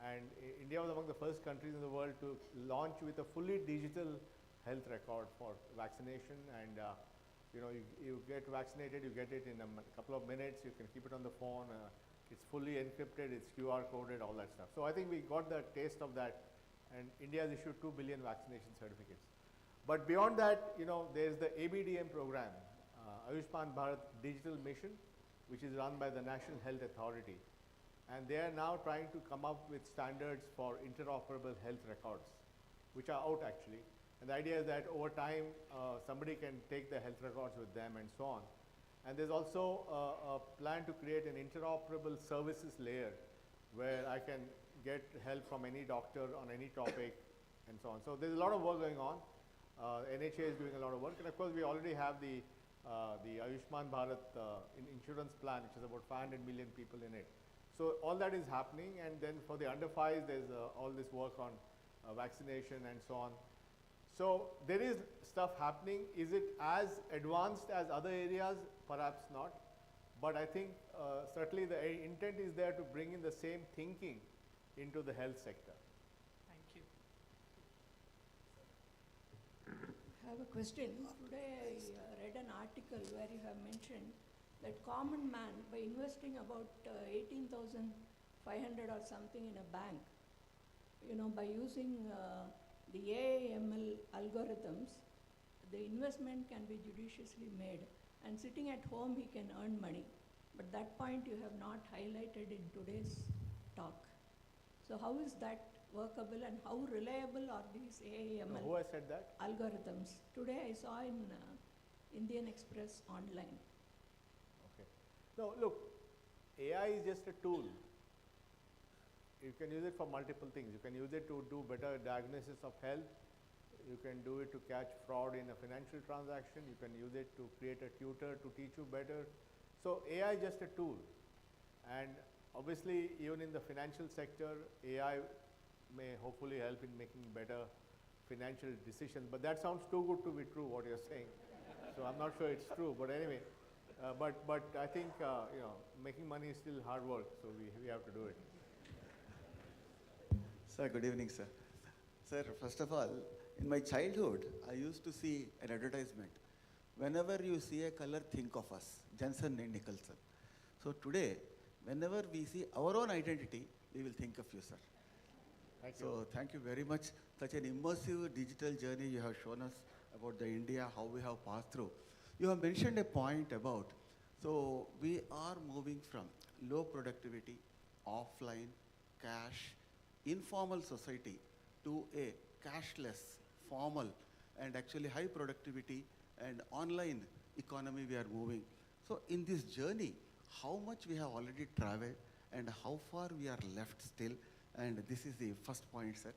And India was among the first countries in the world to launch with a fully digital health record for vaccination. And you know, you get vaccinated, you get it in a couple of minutes, you can keep it on the phone. It's fully encrypted, it's QR coded, all that stuff. So I think we got the taste of that, and India has issued 2 billion vaccination certificates. But beyond that, you know, there's the ABDM program, Ayushman Bharat Digital Mission, which is run by the National Health Authority. And they are now trying to come up with standards for interoperable health records, which are out actually. And the idea is that over time, somebody can take the health records with them and so on. And there's also a plan to create an interoperable services layer where I can get help from any doctor on any topic and so on. So there's a lot of work going on. NHA is doing a lot of work. And of course, we already have the Ayushman Bharat insurance plan, which is about 500 million people in it. So all that is happening. And then for the under 5s, there's all this work on vaccination and so on. So there is stuff happening. Is it as advanced as other areas? Perhaps not. But I think certainly the intent is there to bring in the same thinking into the health sector. Thank you. I have a question. Today I read an article where you have mentioned that common man, by investing about 18,500 or something in a bank, by using the AIML algorithms, the investment can be judiciously made, and sitting at home he can earn money. But that point you have not highlighted in today's talk. So how is that workable, and how reliable are these AIML Who has said that? algorithms? Today I saw in Indian Express online. Okay. No, look, AI is just a tool. You can use it for multiple things. You can use it to do better diagnosis of health. You can do it to catch fraud in a financial transaction. You can use it to create a tutor to teach you better. So AI is just a tool. And obviously, even in the financial sector, AI may hopefully help in making better financial decisions. But that sounds too good to be true, what you're saying. So I'm not sure it's true. But anyway, but I think making money is still hard work. So we have to do it. Sir, good evening, sir. Sir, first of all, in my childhood, I used to see an advertisement. Whenever you see a color, think of us, Johnson and Nicholson. So today, whenever we see our own identity, we will think of you, sir. Thank you. So thank you very much. Such an immersive digital journey you have shown us about the India, how we have passed through. You have mentioned a point about, so we are moving from low productivity, offline, cash, informal society to a cashless, formal, and actually high productivity and online economy we are moving. So in this journey, how much we have already traveled and how far we are left still, and this is the first point, sir.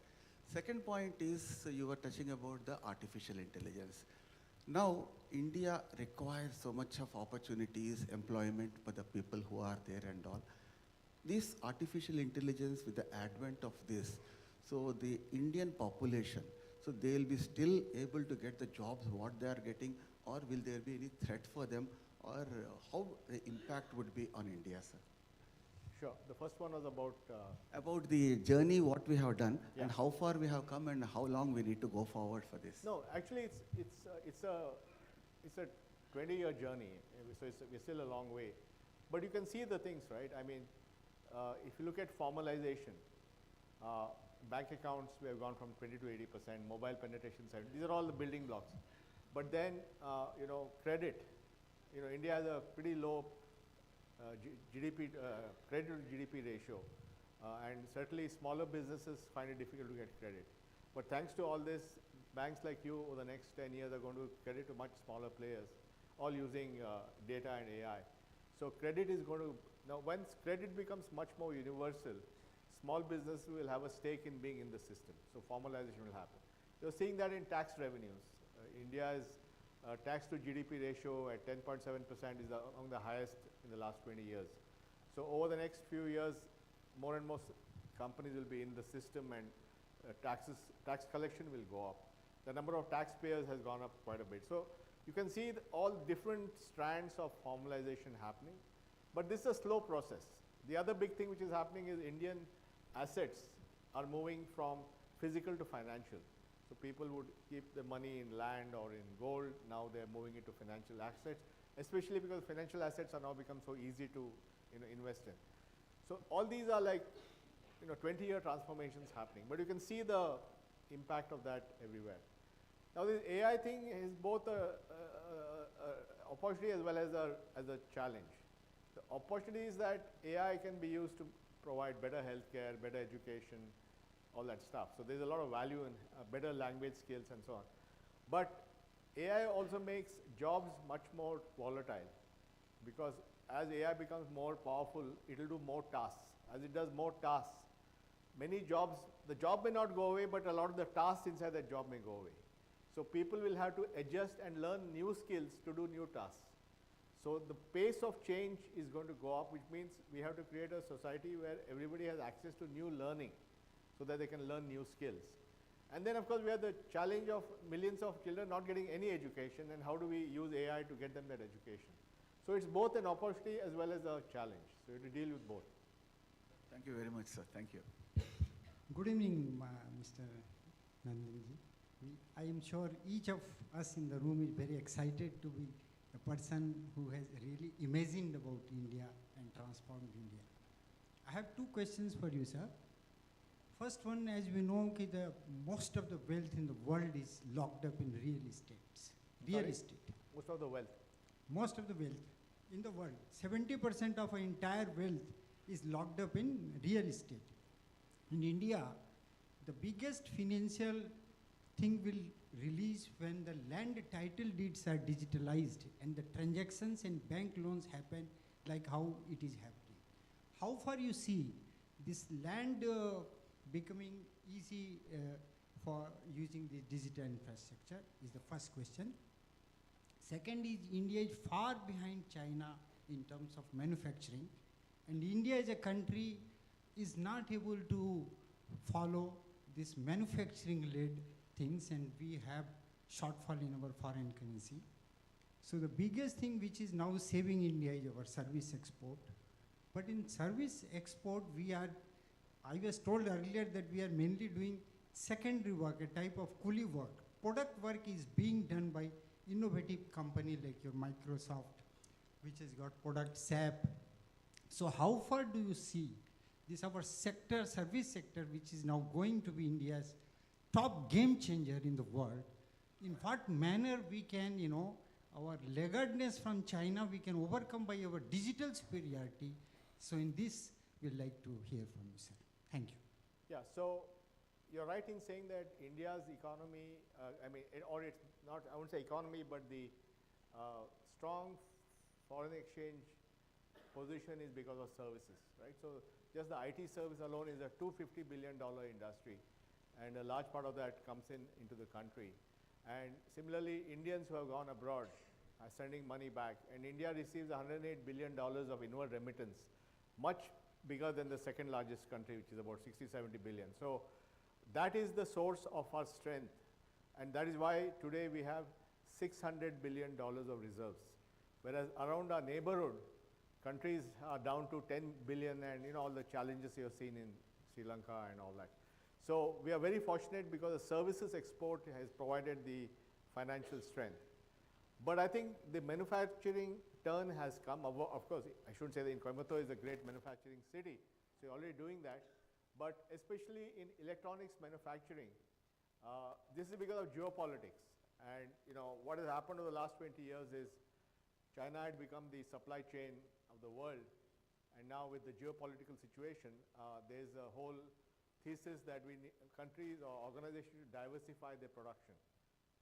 Second point is you were touching about the artificial intelligence. Now, India requires so much of opportunities, employment for the people who are there and all. This artificial intelligence, with the advent of this, so the Indian population, so they'll be still able to get the jobs what they are getting, or will there be any threat for them, or how the impact would be on India, sir? Sure. The first one was about About the journey, what we have done, Yeah. and how far we have come, and how long we need to go forward for this. no. Actually, it's a 20-year journey. So we're still a long way, but you can see the things, right? I mean, if you look at formalization, bank accounts, we have gone from 20 to 80%. Mobile penetration side. These are all the building blocks. But then, credit. India has a pretty low GDP, credit to GDP ratio, and certainly smaller businesses find it difficult to get credit. But thanks to all this, banks like you over the next 10 years are going to credit to much smaller players, all using data and AI. So credit is going to, now once credit becomes much more universal, small businesses will have a stake in being in the system. So formalization will happen. You're seeing that in tax revenues. India's tax to GDP ratio at 10.7% is among the highest in the last 20 years. So over the next few years, more and more companies will be in the system, and tax collection will go up. The number of taxpayers has gone up quite a bit. So you can see all different strands of formalization happening, but this is a slow process. The other big thing which is happening is Indian assets are moving from physical to financial. So people would keep the money in land or in gold. Now they're moving into financial assets, especially because financial assets are now become so easy to invest in. So all these are like 20-year transformations happening, but you can see the impact of that everywhere. Now this AI thing is both a opportunity as well as a challenge. The opportunity is that AI can be used to provide better healthcare, better education, all that stuff. So there's a lot of value in better language skills and so on. But AI also makes jobs much more volatile, because as AI becomes more powerful, it will do more tasks. As it does more tasks, many jobs, the job may not go away, but a lot of the tasks inside that job may go away. So people will have to adjust and learn new skills to do new tasks. So the pace of change is going to go up, which means we have to create a society where everybody has access to new learning so that they can learn new skills. And then, of course, we have the challenge of millions of children not getting any education, and how do we use AI to get them that education? So it's both an opportunity as well as a challenge. So you have to deal with both. Thank you very much, sir. Thank you. Good evening, Mr. Nandanji. I am sure each of us in the room is very excited to be a person who has really imagined about India and transformed India. I have two questions for you, sir. First one, as we know, most of the wealth in the world is locked up in real estates. Real estate. Most of the wealth. Most of the wealth in the world. 70% of our entire wealth is locked up in real estate. In India, the biggest financial thing will release when the land title deeds are digitalized and the transactions and bank loans happen like how it is happening. How far you see this land becoming easy for using the digital infrastructure is the first question. Second is India is far behind China in terms of manufacturing, and India as a country is not able to follow this manufacturing-led things, and we have shortfall in our foreign currency. So the biggest thing which is now saving India is our service export. But in service export, I was told earlier that we are mainly doing secondary work, a type of coolie work. Product work is being done by innovative company like your Microsoft, which has got product SAP. So how far do you see this our sector, service sector, which is now going to be India's top game changer in the world? In what manner we can, our laggardness from China, we can overcome by our digital superiority. So in this, we'd like to hear from you, sir. Thank you. Yeah, so you're right in saying that India's economy, or it's not, I wouldn't say economy, but the strong foreign exchange position is because of services, right? So just the IT service alone is a $250 billion industry, and a large part of that comes into the country. And similarly, Indians who have gone abroad are sending money back, and India receives $108 billion of inward remittance, much bigger than the second largest country, which is about 60-70 billion. So that is the source of our strength, and that is why today we have $600 billion of reserves, whereas around our neighborhood, countries are down to 10 billion, and all the challenges you have seen in Sri Lanka and all that. So we are very fortunate because the services export has provided the financial strength. But I think the manufacturing turn has come. Of course, I shouldn't say that Coimbatore is a great manufacturing city, so you're already doing that. But especially in electronics manufacturing, this is because of geopolitics. And what has happened over the last 20 years is China had become the supply chain of the world, and now with the geopolitical situation, there's a whole thesis that countries or organizations should diversify their production.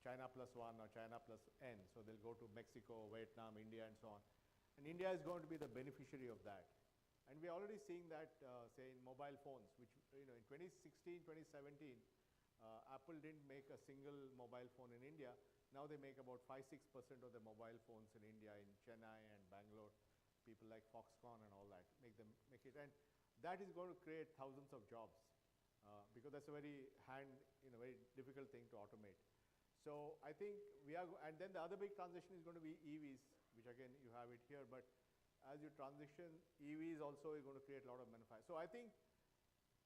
China plus one or China plus N. So they'll go to Mexico, Vietnam, India, and so on. And India is going to be the beneficiary of that. And we're already seeing that, say, in mobile phones, which, in 2016, 2017, Apple didn't make a single mobile phone in India. Now they make about 5-6% of the mobile phones in India, in Chennai and Bangalore. People like Foxconn and all that make it. And that is going to create thousands of jobs because that's a very very difficult thing to automate. So I think and then the other big transition is going to be EVs, which again you have it here, but as you transition, EVs also is going to create a lot of manufacturing. So I think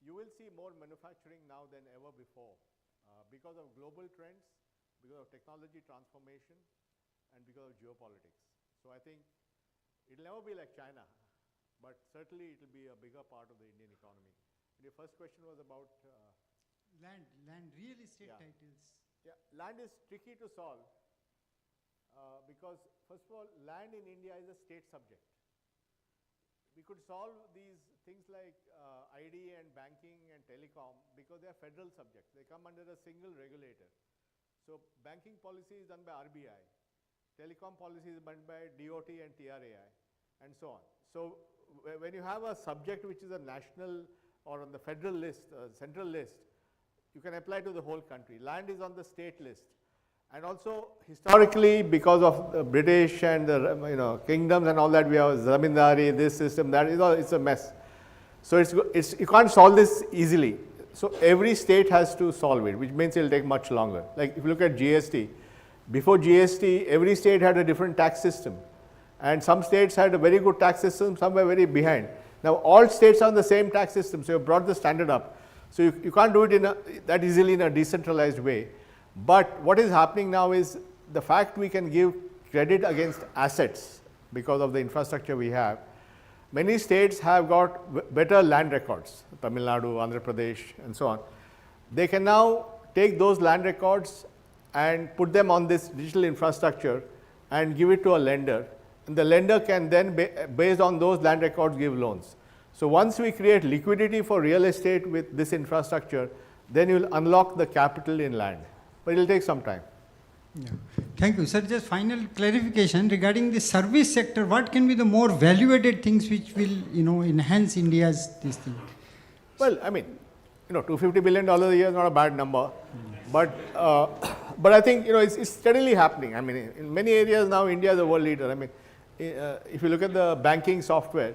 you will see more manufacturing now than ever before because of global trends, because of technology transformation, and because of geopolitics. So I think it'll never be like China, but certainly it'll be a bigger part of the Indian economy. And your first question was about land, real estate titles. Yeah, land is tricky to solve because, first of all, land in India is a state subject. We could solve these things like ID and banking and telecom because they are federal subjects. They come under a single regulator. So banking policy is done by RBI. Telecom policy is done by DOT and TRAI, and so on. So when you have a subject which is a national or on the federal list, central list, you can apply to the whole country. Land is on the state list. And also, historically, because of the British and the kingdoms and all that, we have zamindari, this system, that is all. It's a mess. So you can't solve this easily. So every state has to solve it, which means it will take much longer. Like if you look at GST, before GST, every state had a different tax system. And some states had a very good tax system, some were very behind. Now all states are on the same tax system, so you brought the standard up. So you can't do it that easily in a decentralized way. But what is happening now is the fact we can give credit against assets because of the infrastructure we have. Many states have got better land records, Tamil Nadu, Andhra Pradesh and so on. They can now take those land records and put them on this digital infrastructure and give it to a lender. And the lender can then, based on those land records, give loans. So once we create liquidity for real estate with this infrastructure, then you will unlock the capital in land. But it will take some time. Yeah. Thank you. Sir, just final clarification regarding the service sector. What can be the more value-added things which will, enhance India's this thing? Well, I mean, $250 billion a year is not a bad number. But I think, it's steadily happening. I mean, in many areas now, India is a world leader. I mean, if you look at the banking software,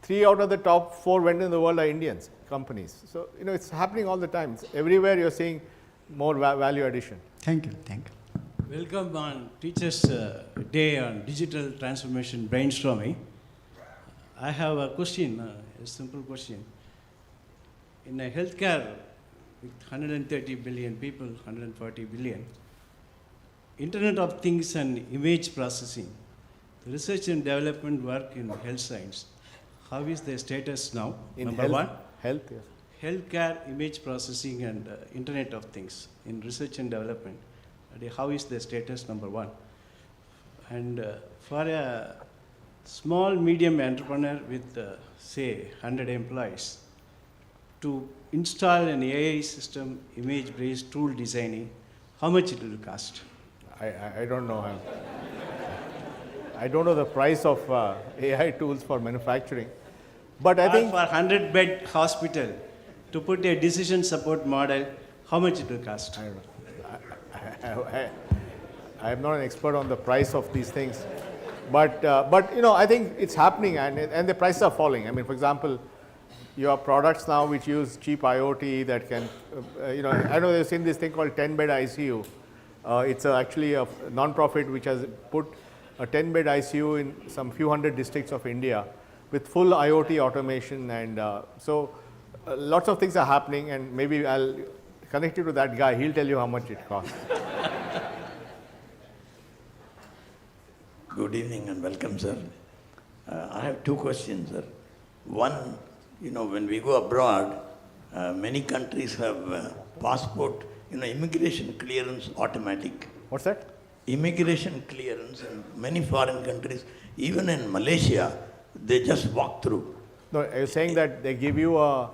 3 out of the top 4 vendors in the world are Indians, companies. So, it's happening all the time. It's everywhere you're seeing more value addition. Thank you. Thank you. Welcome on Teachers' Day on Digital Transformation Brainstorming. I have a question, a simple question. In a healthcare with 130 billion people, 140 billion, Internet of Things and image processing, the research and development work in health science, how is the status now? In Number one. Health, yes. Healthcare image processing and Internet of Things in research and development. How is the status? Number one. And for a small medium entrepreneur with say 100 employees to install an AI system, image-based tool designing, how much it will cost? I don't know. I don't know the price of AI tools for manufacturing. But I think for 100-bed hospital, to put a decision support model, how much it will cost? I don't know. I am not an expert on the price of these things. But I think it's happening and the prices are falling. I mean, for example, your products now which use cheap IoT that can, I know they've seen this thing called 10-bed ICU. It's actually a non-profit which has put a 10-bed ICU in some few hundred districts of India with full IoT automation. And so lots of things are happening, and maybe I'll connect you to that guy. He'll tell you how much it costs. Good evening and welcome, sir. I have 2 questions, sir. One, when we go abroad, many countries have passport, immigration clearance automatic. What's that? Immigration clearance in many foreign countries, even in Malaysia, they just walk through. No, are you saying that they give you a...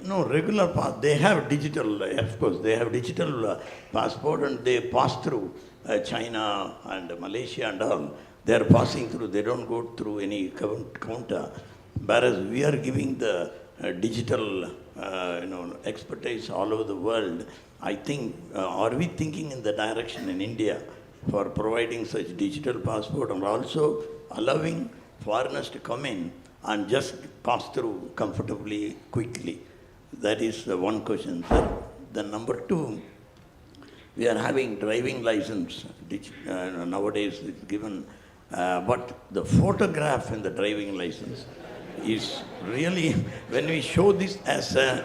No, regular pass. They have digital, of course, they have digital passport and they pass through China and Malaysia and all. They are passing through, they don't go through any counter. Whereas we are giving the digital expertise all over the world. I think, are we thinking in the direction in India for providing such digital passport and also allowing foreigners to come in and just pass through comfortably, quickly? That is one question, sir. Then number 2, we are having driving license. Nowadays it's given, but the photograph in the driving license is really, when we show this as an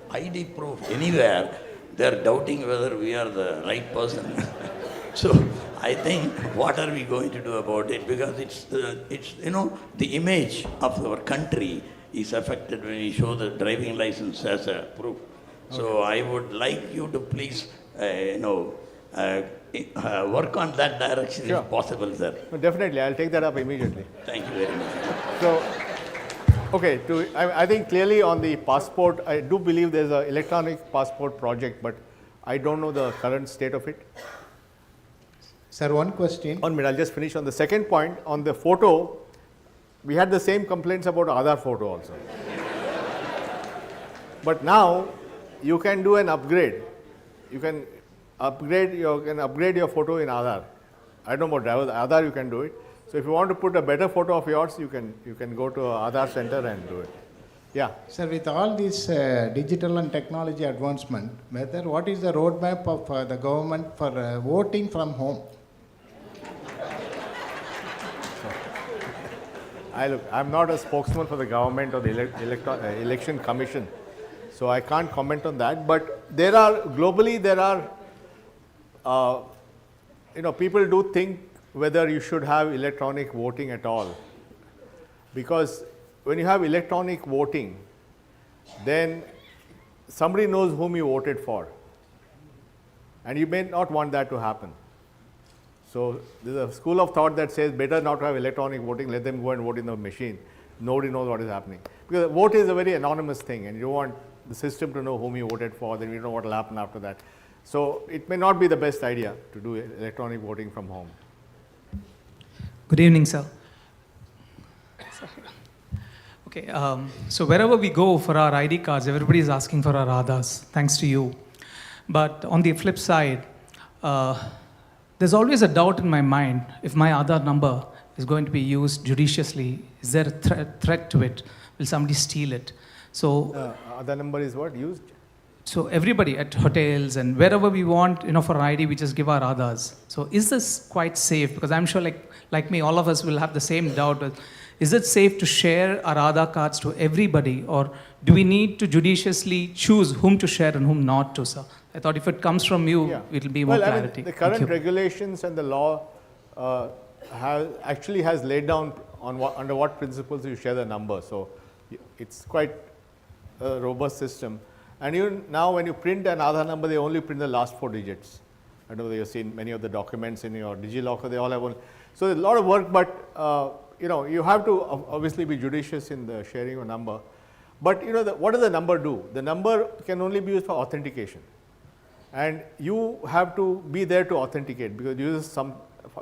ID proof anywhere, they are doubting whether we are the right person. So I think, what are we going to do about it? Because it's the image of our country is affected when we show the driving license as a proof. So I would like you to please, work on that direction if possible, sir. No, definitely, I'll take that up immediately. Thank you very much. So, okay, I think clearly on the passport, I do believe there's an electronic passport project, but I don't know the current state of it. Sir, one question. 1 minute, I'll just finish on the second point. On the photo, we had the same complaints about Aadhaar photo also. But now, you can do an upgrade. You can upgrade your photo in Aadhaar. I don't know about driver's Aadhaar, you can do it. So if you want to put a better photo of yours, you can go to an Aadhaar center and do it. Yeah. Sir, with all this digital and technology advancement, what is the roadmap of the government for voting from home? I'm not a spokesman for the government or the election commission, so I can't comment on that. But globally, people do think whether you should have electronic voting at all. Because when you have electronic voting, then somebody knows whom you voted for. And you may not want that to happen. So there's a school of thought that says better not to have electronic voting, let them go and vote in the machine. Nobody knows what is happening. Because a vote is a very anonymous thing and you don't want the system to know whom you voted for, then you don't know what will happen after that. So it may not be the best idea to do electronic voting from home. Good evening, sir. Okay, so wherever we go for our ID cards, everybody is asking for our Aadhars, thanks to you. But on the flip side, there's always a doubt in my mind if my Aadhaar number is going to be used judiciously. Is there a threat to it? Will somebody steal it? So Aadhaar number is what used? So everybody at hotels and wherever we want, for an ID, we just give our Aadhars. So is this quite safe? Because I'm sure like me, all of us will have the same doubt. Is it safe to share our Aadhaar cards to everybody, or do we need to judiciously choose whom to share and whom not to, sir? I thought if it comes from you, it will be more clarity. The current regulations and the law has laid down under what principles you share the number. So it's quite a robust system. And even now when you print an Aadhaar number, they only print the last 4 digits. I don't know whether you've seen many of the documents in your DigiLocker, they all have one. So there's a lot of work, but you have to obviously be judicious in the sharing of number. But what does the number do? The number can only be used for authentication. And you have to be there to authenticate because it uses some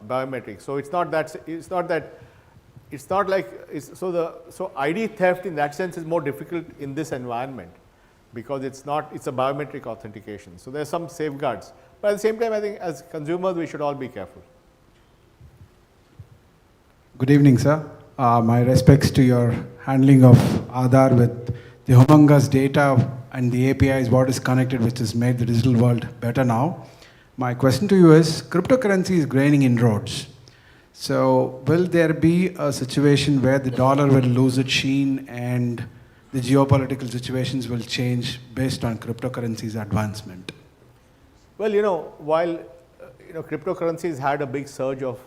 biometrics. So so ID theft in that sense is more difficult in this environment because it's a biometric authentication. So there's some safeguards. But at the same time, I think as consumers, we should all be careful. Good evening, sir. My respects to your handling of Aadhaar with the humongous data and the APIs, what is connected, which has made the digital world better now. My question to you is, cryptocurrency is gaining inroads. So will there be a situation where the dollar will lose its sheen and the geopolitical situations will change based on cryptocurrency's advancement? Well, while cryptocurrencies had a big surge of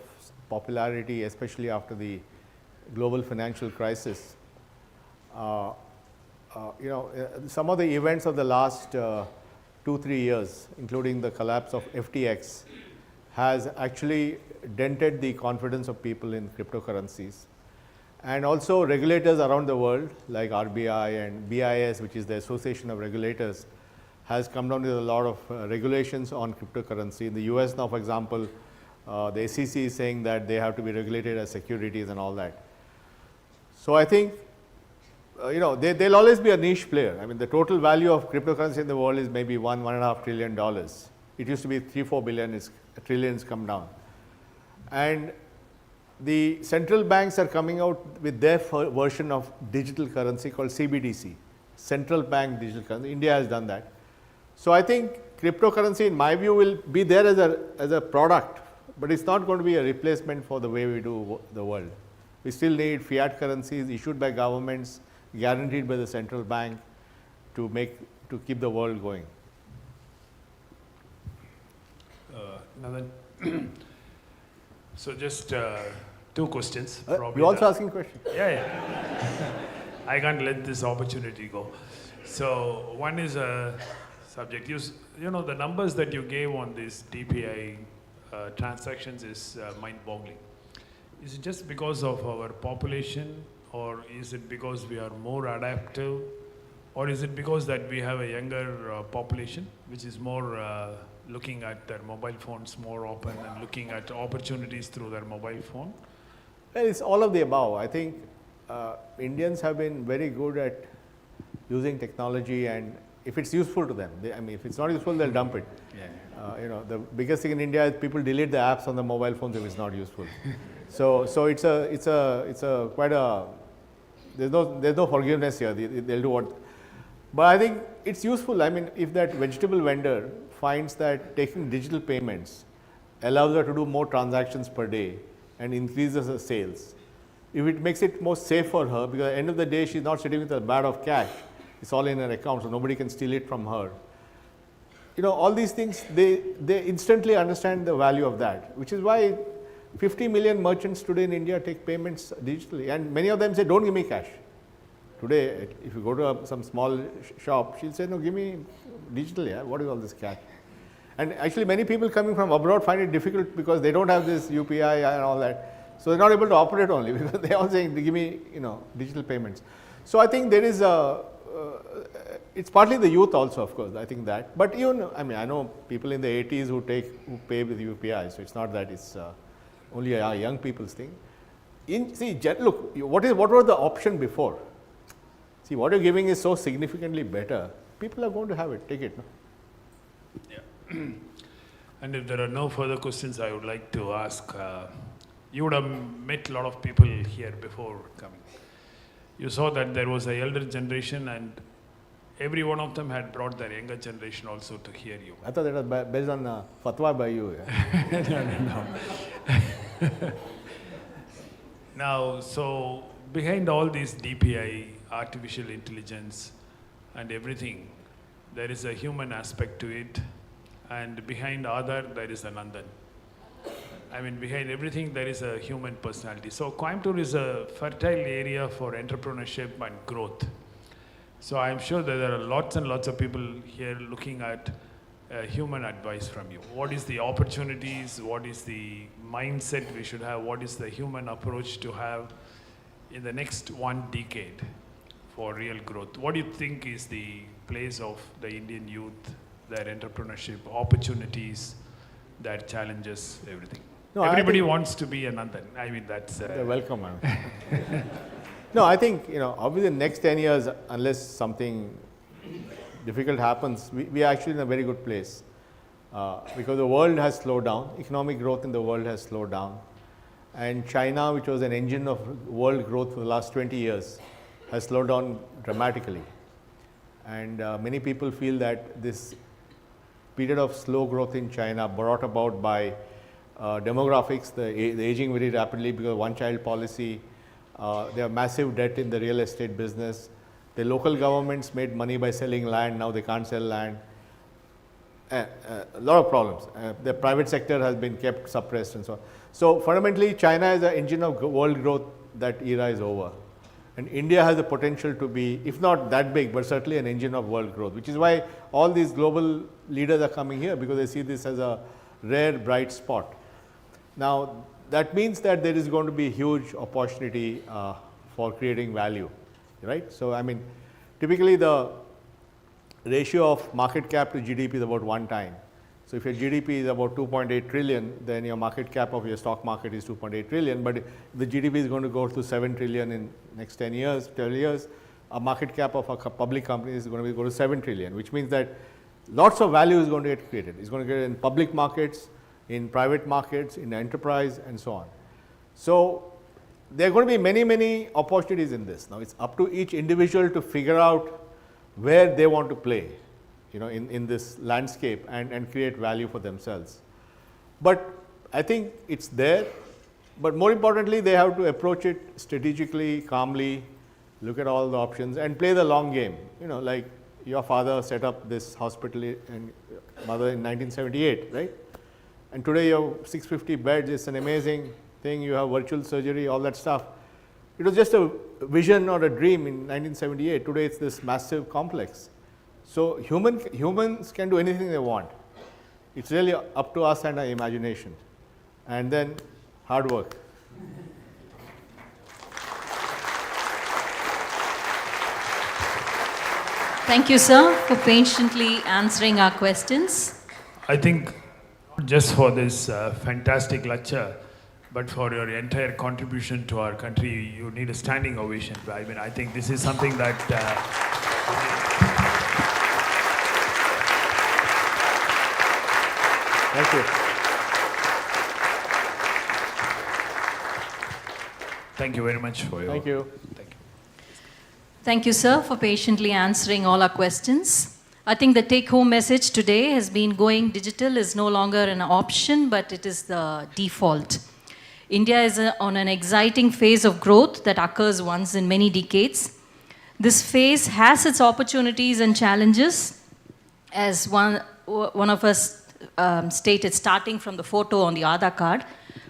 popularity, especially after the global financial crisis, some of the events of the last 2-3 years, including the collapse of FTX, has actually dented the confidence of people in cryptocurrencies. And also regulators around the world like RBI and BIS, which is the Association of Regulators, has come down with a lot of regulations on cryptocurrency. In the US now, for example, the SEC is saying that they have to be regulated as securities and all that. So I think, there'll always be a niche player. I mean, the total value of cryptocurrency in the world is maybe $1.5 trillion. It used to be 3-4 billion, trillions come down. And the central banks are coming out with their version of digital currency called CBDC, central bank digital currency. India has done that. So I think cryptocurrency, in my view, will be there as a product, but it's not going to be a replacement for the way we do the world. We still need fiat currencies issued by governments, guaranteed by the central bank to keep the world going. Nathan, so just 2 questions. You're also asking questions? Yeah. I can't let this opportunity go. So one is a subject. The numbers that you gave on these DPI transactions is mind-boggling. Is it just because of our population, or is it because we are more adaptive, or is it because that we have a younger population which is more looking at their mobile phones more open and looking at opportunities through their mobile phone? Well, it's all of the above. I think Indians have been very good at using technology, and if it's useful to them, if it's not useful, they'll dump it. Yeah. The biggest thing in India is people delete the apps on the mobile phones if it's not useful. So it's quite a there's no forgiveness here. They'll do what. But I think it's useful. I mean, if that vegetable vendor finds that taking digital payments allows her to do more transactions per day and increases her sales, if it makes it more safe for her, because at the end of the day, she's not sitting with a bag of cash. It's all in her account, so nobody can steal it from her. You know, all these things, they instantly understand the value of that, which is why 50 million merchants today in India take payments digitally, and many of them say, don't give me cash. Today, if you go to some small shop, she'll say, no, give me digitally. Yeah? What is all this cash? And actually, many people coming from abroad find it difficult because they don't have this UPI and all that. So they're not able to operate only because they're all saying, give me, you know, digital payments. So I think there is a, it's partly the youth also, of course, I think that. But even, I mean, I know people in the 80s who pay with UPI, so it's not that it's only a young people's thing. Look, what was the option before? See, what you're giving is so significantly better. People are going to have it. Take it. No? Yeah. And if there are no further questions, I would like to ask, you would have met a lot of people here before coming. You saw that there was an elder generation and every one of them had brought their younger generation also to hear you. I thought that was based on fatwa by you. Yeah? No. Now, so behind all these DPI, artificial intelligence and everything, there is a human aspect to it, and behind Aadhar there is a Nandan. I mean, behind everything there is a human personality. So Coimbatore is a fertile area for entrepreneurship and growth. So I'm sure that there are lots and lots of people here looking at human advice from you. What is the opportunities? What is the mindset we should have? What is the human approach to have in the next 1 decade for real growth? What do you think is the place of the Indian youth, their entrepreneurship, opportunities, their challenges, everything? No, everybody wants to be a Nandan. I mean, that's... They're welcome, man. No, I think, you know, obviously the next 10 years, unless something difficult happens, we are actually in a very good place. Because the world has slowed down, economic growth in the world has slowed down. And China, which was an engine of world growth for the last 20 years, has slowed down dramatically. And many people feel that this period of slow growth in China brought about by demographics, the aging very rapidly because of one-child policy. They have massive debt in the real estate business. The local governments made money by selling land, now they can't sell land. A lot of problems. The private sector has been kept suppressed and so on. So fundamentally, China is an engine of world growth. That era is over. And India has the potential to be, if not that big, but certainly an engine of world growth, which is why all these global leaders are coming here, because they see this as a rare, bright spot. Now, that means that there is going to be huge opportunity for creating value, right? So, I mean, typically the ratio of market cap to GDP is about 1 time. So, if your GDP is about 2.8 trillion, then your market cap of your stock market is 2.8 trillion, but the GDP is going to go to 7 trillion in next 10 years, 12 years, a market cap of a public company is going to go to 7 trillion, which means that lots of value is going to get created. It's going to get in public markets, in private markets, in enterprise, and so on. So, there are going to be many, many opportunities in this. Now, it's up to each individual to figure out where they want to play, you know, in this landscape and create value for themselves. But I think it's there, but more importantly, they have to approach it strategically, calmly, look at all the options and play the long game. You know, like your father set up this hospital and mother in 1978, right? And today you have 650 beds, it's an amazing thing, you have virtual surgery, all that stuff. It was just a vision or a dream in 1978. Today it's this massive complex. So humans can do anything they want. It's really up to us and our imagination. And then hard work. Thank you, sir, for patiently answering our questions. I think just for this fantastic lecture, but for your entire contribution to our country, you need a standing ovation. I mean, I think this is something that... Thank you. Thank you very much for your... Thank you. Thank you. Thank you, sir, for patiently answering all our questions. I think the take-home message today has been going digital is no longer an option, but it is the default. India is on an exciting phase of growth that occurs once in many decades. This phase has its opportunities and challenges, as one of us stated, starting from the photo on the Aadhaar card,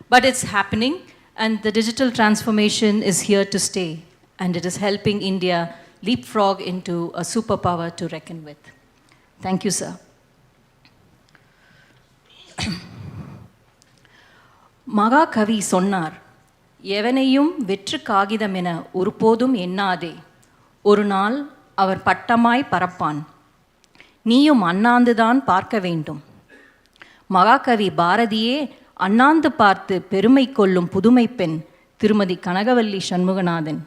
but it's happening, and the digital transformation is here to stay, and it is helping India leapfrog into a superpower to reckon with. Thank you, sir. மகாகவி சொன்னார், எவனையும் வெற்று காகிதம் என ஒருபோதும் எண்ணாதே, ஒரு நாள் அவர் பட்டமாய் பறப்பான், நீயும் அண்ணாந்துதான் பார்க்க வேண்டும். மகாகவி பாரதியே அண்ணாந்து பார்த்து பெருமை கொள்ளும் புதுமை பெண் திருமதி கனகவல்லி சண்முகநாதன்.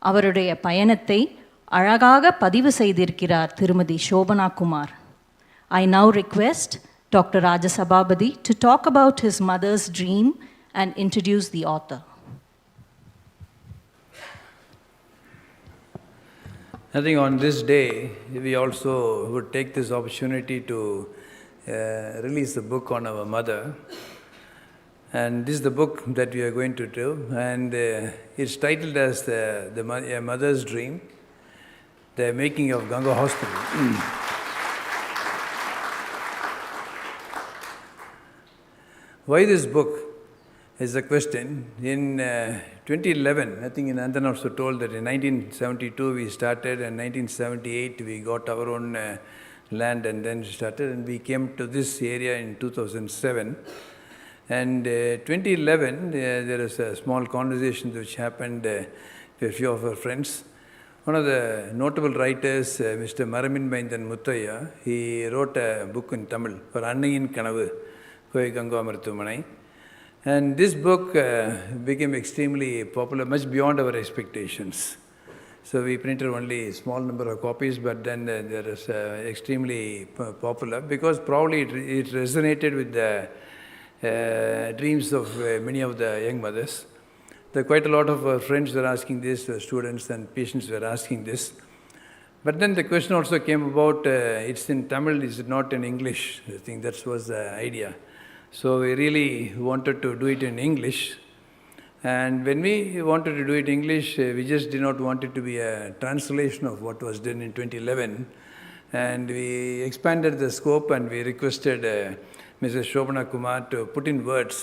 அவருடைய பயணத்தை அழகாக பதிவு செய்திருக்கிறார் திருமதி Shobana Kumar. I now request Dr. Rajasabhabadi to talk about his mother's dream and introduce the author. I think on this day, we also would take this opportunity to release a book on our mother. And this is the book that we are going to do. And it's titled as A Mother's Dream, The Making of Ganga Hospital. Why this book is the question. In 2011, I think Nandan also told that in 1972 we started, and 1978 we got our own land and then started, and we came to this area in 2007. And 2011, there is a small conversation which happened with a few of our friends. One of the notable writers, Mr. Maramin Maindan Muttaya, he wrote a book in Tamil for Annayin Kanavu, Koi Ganga Amarthumanai. And this book became extremely popular, much beyond our expectations. So we printed only a small number of copies, but then there is extremely popular because probably it resonated with the dreams of many of the young mothers. There quite a lot of our friends were asking this, students and patients were asking this. But then the question also came about, it's in Tamil, is it not in English? I think that was the idea. So we really wanted to do it in English. And when we wanted to do it in English, we just did not want it to be a translation of what was done in 2011. And we expanded the scope and we requested Mrs. Shobana Kumar to put in words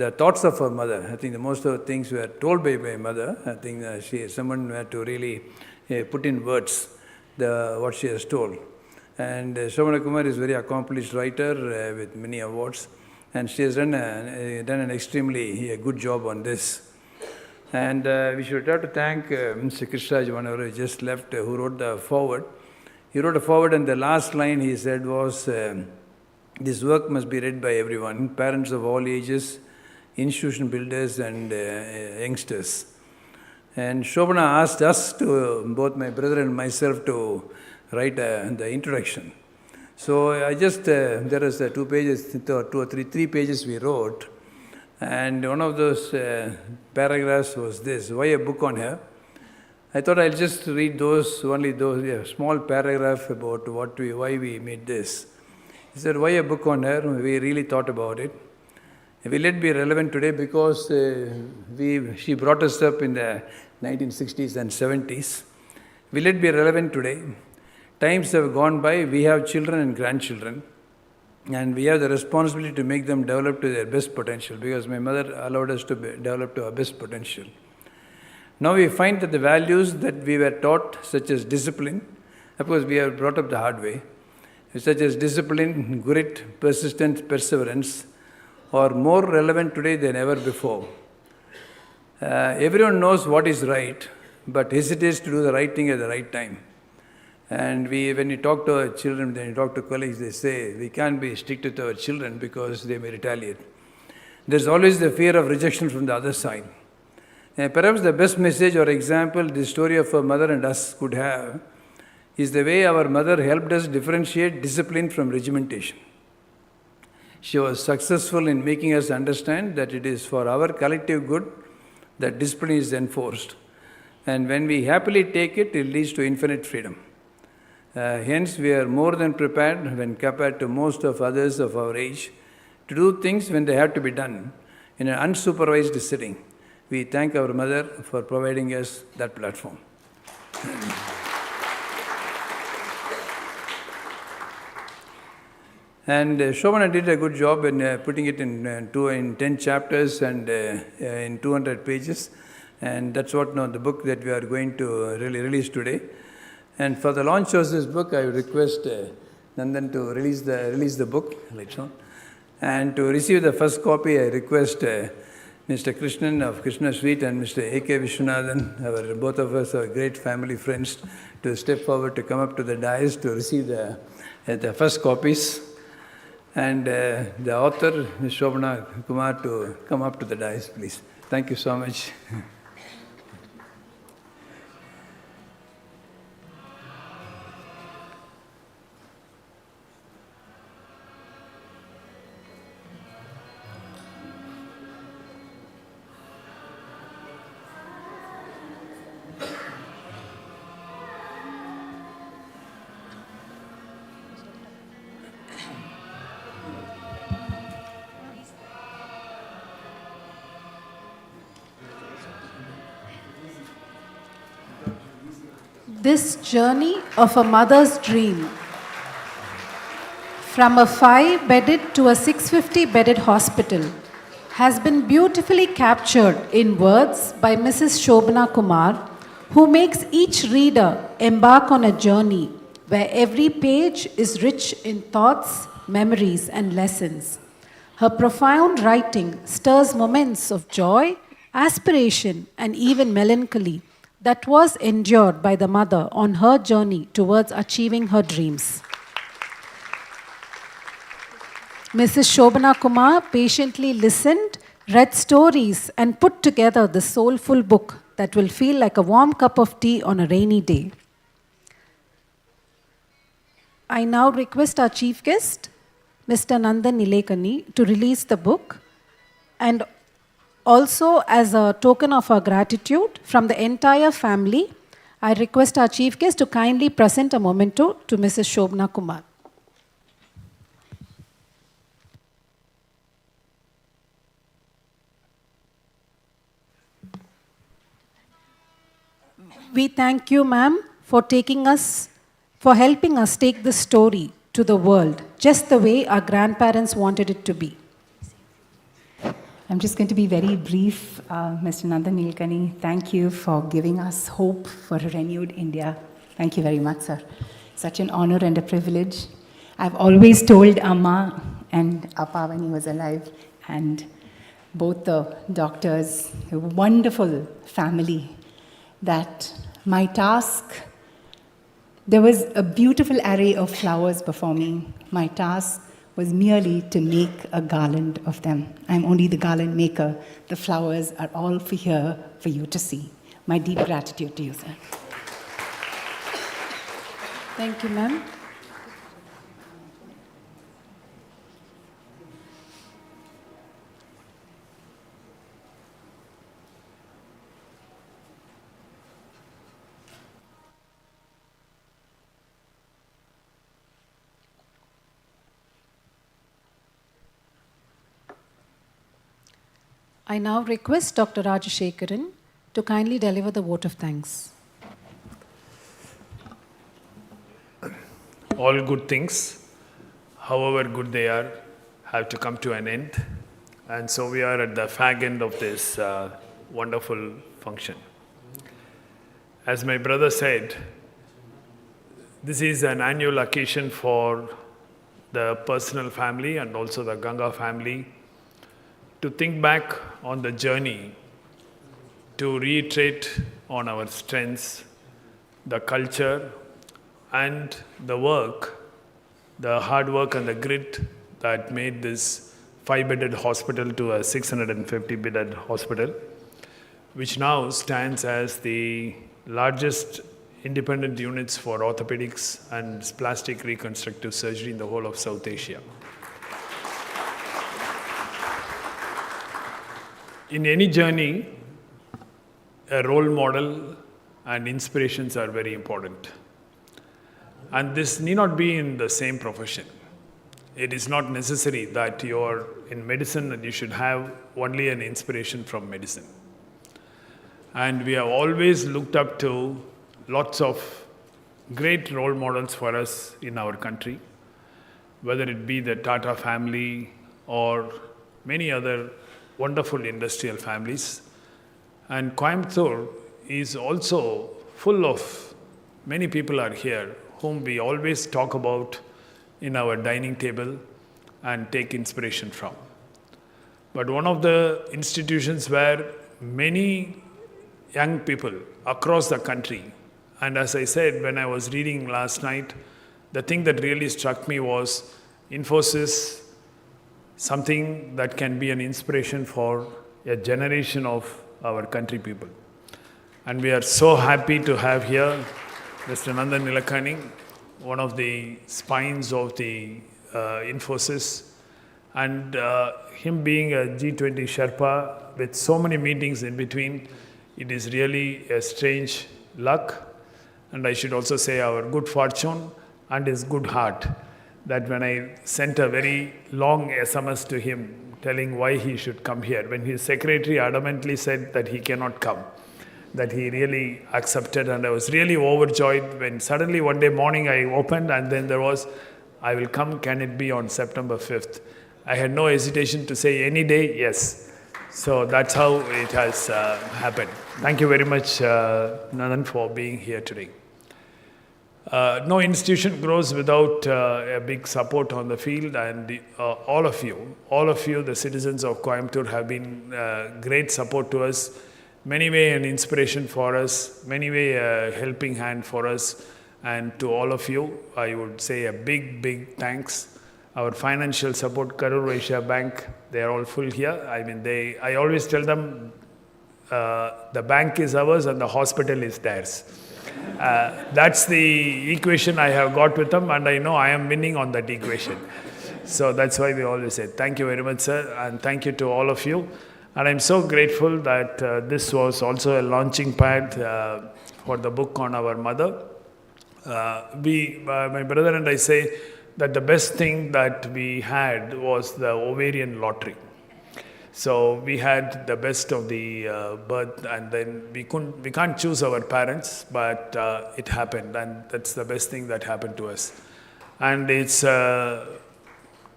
the thoughts of her mother. I think the most of the things were told by my mother. I think someone had to really put in words what she has told. And Shobana Kumar is a very accomplished writer with many awards. And she has done an extremely good job on this. And we should have to thank Mr. Krishraj, who just left, who wrote the foreword. He wrote a foreword, and the last line he said was, this work must be read by everyone, parents of all ages, institution builders and youngsters. And Shobana asked us to, both my brother and myself, to write the introduction. So I just, there is 2 pages, 2 or 3 pages we wrote. And one of those paragraphs was this, why a book on her? I thought I'll just read only those small paragraph about why we made this. He said, why a book on her? We really thought about it. Will it be relevant today? Because she brought us up in the 1960s and 70s. Will it be relevant today? Times have gone by, we have children and grandchildren, and we have the responsibility to make them develop to their best potential, because my mother allowed us to develop to our best potential. Now we find that the values that we were taught, such as discipline, of course we are brought up the hard way, such as discipline, grit, persistence, perseverance, are more relevant today than ever before. Everyone knows what is right, but hesitates to do the right thing at the right time. And when you talk to our children, when you talk to colleagues, they say, we can't be strict with our children because they may retaliate. There's always the fear of rejection from the other side. And perhaps the best message or example the story of our mother and us could have is the way our mother helped us differentiate discipline from regimentation. She was successful in making us understand that it is for our collective good that discipline is enforced. And when we happily take it, it leads to infinite freedom. Hence, we are more than prepared when compared to most of others of our age to do things when they have to be done in an unsupervised setting. We thank our mother for providing us that platform. And Shobana did a good job in putting it in 10 chapters and in 200 pages. And that's what the book that we are going to release today. And for the launch of this book, I request Nandan to release the book later on. And to receive the first copy, I request Mr. Krishnan of Krishna Sweet and Mr. A.K. Vishwanathan, both of us are great family friends, to step forward to come up to the dais to receive the first copies. And the author, Ms. Shobana Kumar, to come up to the dais, please. Thank you so much. This journey of a mother's dream, from a 5-bedded to a 650-bedded hospital, has been beautifully captured in words by Mrs. Shobana Kumar, who makes each reader embark on a journey where every page is rich in thoughts, memories, and lessons. Her profound writing stirs moments of joy, aspiration, and even melancholy that was endured by the mother on her journey towards achieving her dreams. Mrs. Shobana Kumar patiently listened, read stories, and put together the soulful book that will feel like a warm cup of tea on a rainy day. I now request our chief guest, Mr. Nandan Nilekani, to release the book, and also, as a token of our gratitude from the entire family, I request our chief guest to kindly present a memento to Mrs. Shobana Kumar. We thank you, ma'am, for helping us take this story to the world, just the way our grandparents wanted it to be. I'm just going to be very brief, Mr. Nandan Nilekani. Thank you for giving us hope for a renewed India. Thank you very much, sir. Such an honor and a privilege. I've always told Amma and Appa when he was alive, and both the doctors, a wonderful family, that my task, there was a beautiful array of flowers before me. My task was merely to make a garland of them. I'm only the garland maker. The flowers are all here for you to see. My deep gratitude to you, sir. Thank you, ma'am. I now request Dr. Rajashekaran to kindly deliver the vote of thanks. All good things, however good they are, have to come to an end. And so we are at the fag end of this wonderful function. As my brother said, this is an annual occasion for the personal family and also the Ganga family to think back on the journey, to reiterate on our strengths, the culture, and the work, the hard work and the grit that made this 5-bedded hospital to a 650-bedded hospital, which now stands as the largest independent units for orthopedics and plastic reconstructive surgery in the whole of South Asia. In any journey, a role model and inspirations are very important. And this need not be in the same profession. It is not necessary that you are in medicine and you should have only an inspiration from medicine. And we have always looked up to lots of great role models for us in our country, whether it be the Tata family or many other wonderful industrial families. And Coimbatore is also full of many people are here whom we always talk about in our dining table and take inspiration from. But one of the institutions where many young people across the country, and as I said when I was reading last night, the thing that really struck me was Infosys, something that can be an inspiration for a generation of our country people. And we are so happy to have here Mr. Nandan Nilekani, one of the spines of the Infosys, and him being a G20 Sherpa with so many meetings in between, it is really a strange luck, and I should also say our good fortune and his good heart, that when I sent a very long SMS to him telling why he should come here, when his secretary adamantly said that he cannot come, that he really accepted, and I was really overjoyed when suddenly one day morning I opened and then there was, I will come, can it be on September 5th? I had no hesitation to say any day, yes. So that's how it has happened. Thank you very much, Nandan, for being here today. No institution grows without a big support on the field, and all of you, the citizens of Coimbatore, have been great support to us. Many way an inspiration for us, many way a helping hand for us, and to all of you, I would say a big, big thanks. Our financial support, Karur Asia Bank, they are all full here. I mean, I always tell them, the bank is ours and the hospital is theirs. That's the equation I have got with them, and I know I am winning on that equation. So that's why we always say, thank you very much, sir, and thank you to all of you. And I'm so grateful that this was also a launching pad for the book on our mother. My brother and I say that the best thing that we had was the ovarian lottery. So we had the best of the birth, and then we can't choose our parents, but it happened, and that's the best thing that happened to us. And it's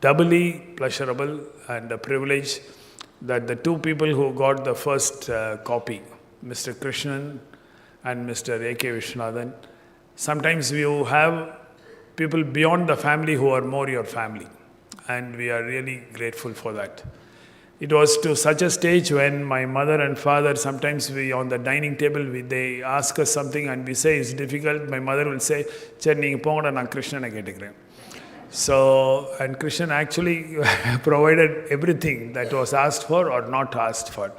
doubly pleasurable and a privilege that the two people who got the first copy, Mr. Krishnan and Mr. A.K. Vishwanathan, sometimes you have people beyond the family who are more your family, and we are really grateful for that. It was to such a stage when my mother and father, sometimes we on the dining table, they ask us something and we say it's difficult. My mother will say, "Cheri, neenga ponga, naan Krishnan kettukren." So, and Krishnan actually provided everything that was asked for or not asked for,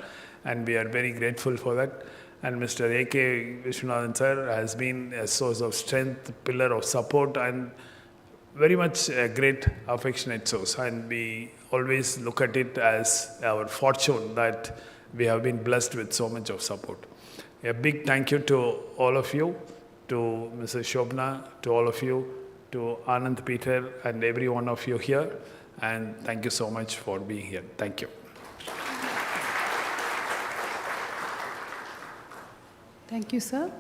and we are very grateful for that. And Mr. A.K. Vishwanathan sir has been a source of strength, pillar of support, and very much a great affectionate source. And we always look at it as our fortune that we have been blessed with so much of support. A big thank you to all of you, to Mrs. Shobna, to all of you, to Anand Peter and every one of you here, and thank you so much for being here. Thank you. Thank you, sir.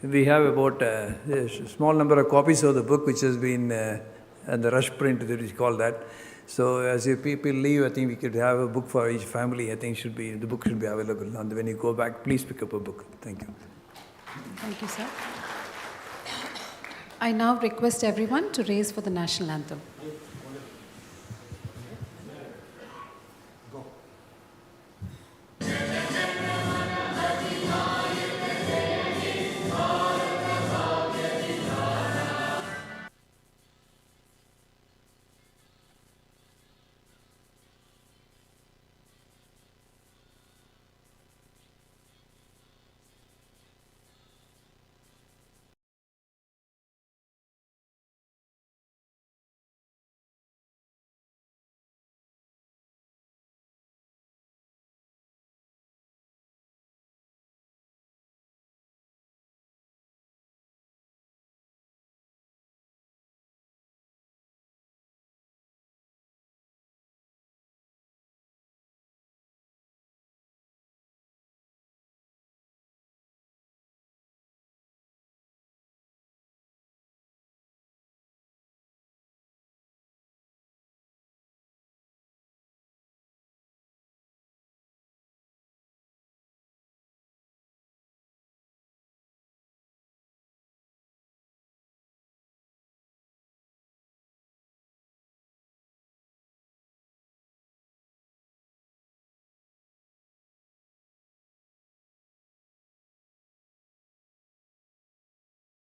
We have about a small number of copies of the book which has been and the rush print that we call that. So as you people leave, I think we could have a book for each family. I think the book should be available. And when you go back, please pick up a book. Thank you. Thank you, sir. I now request everyone to raise for the national anthem.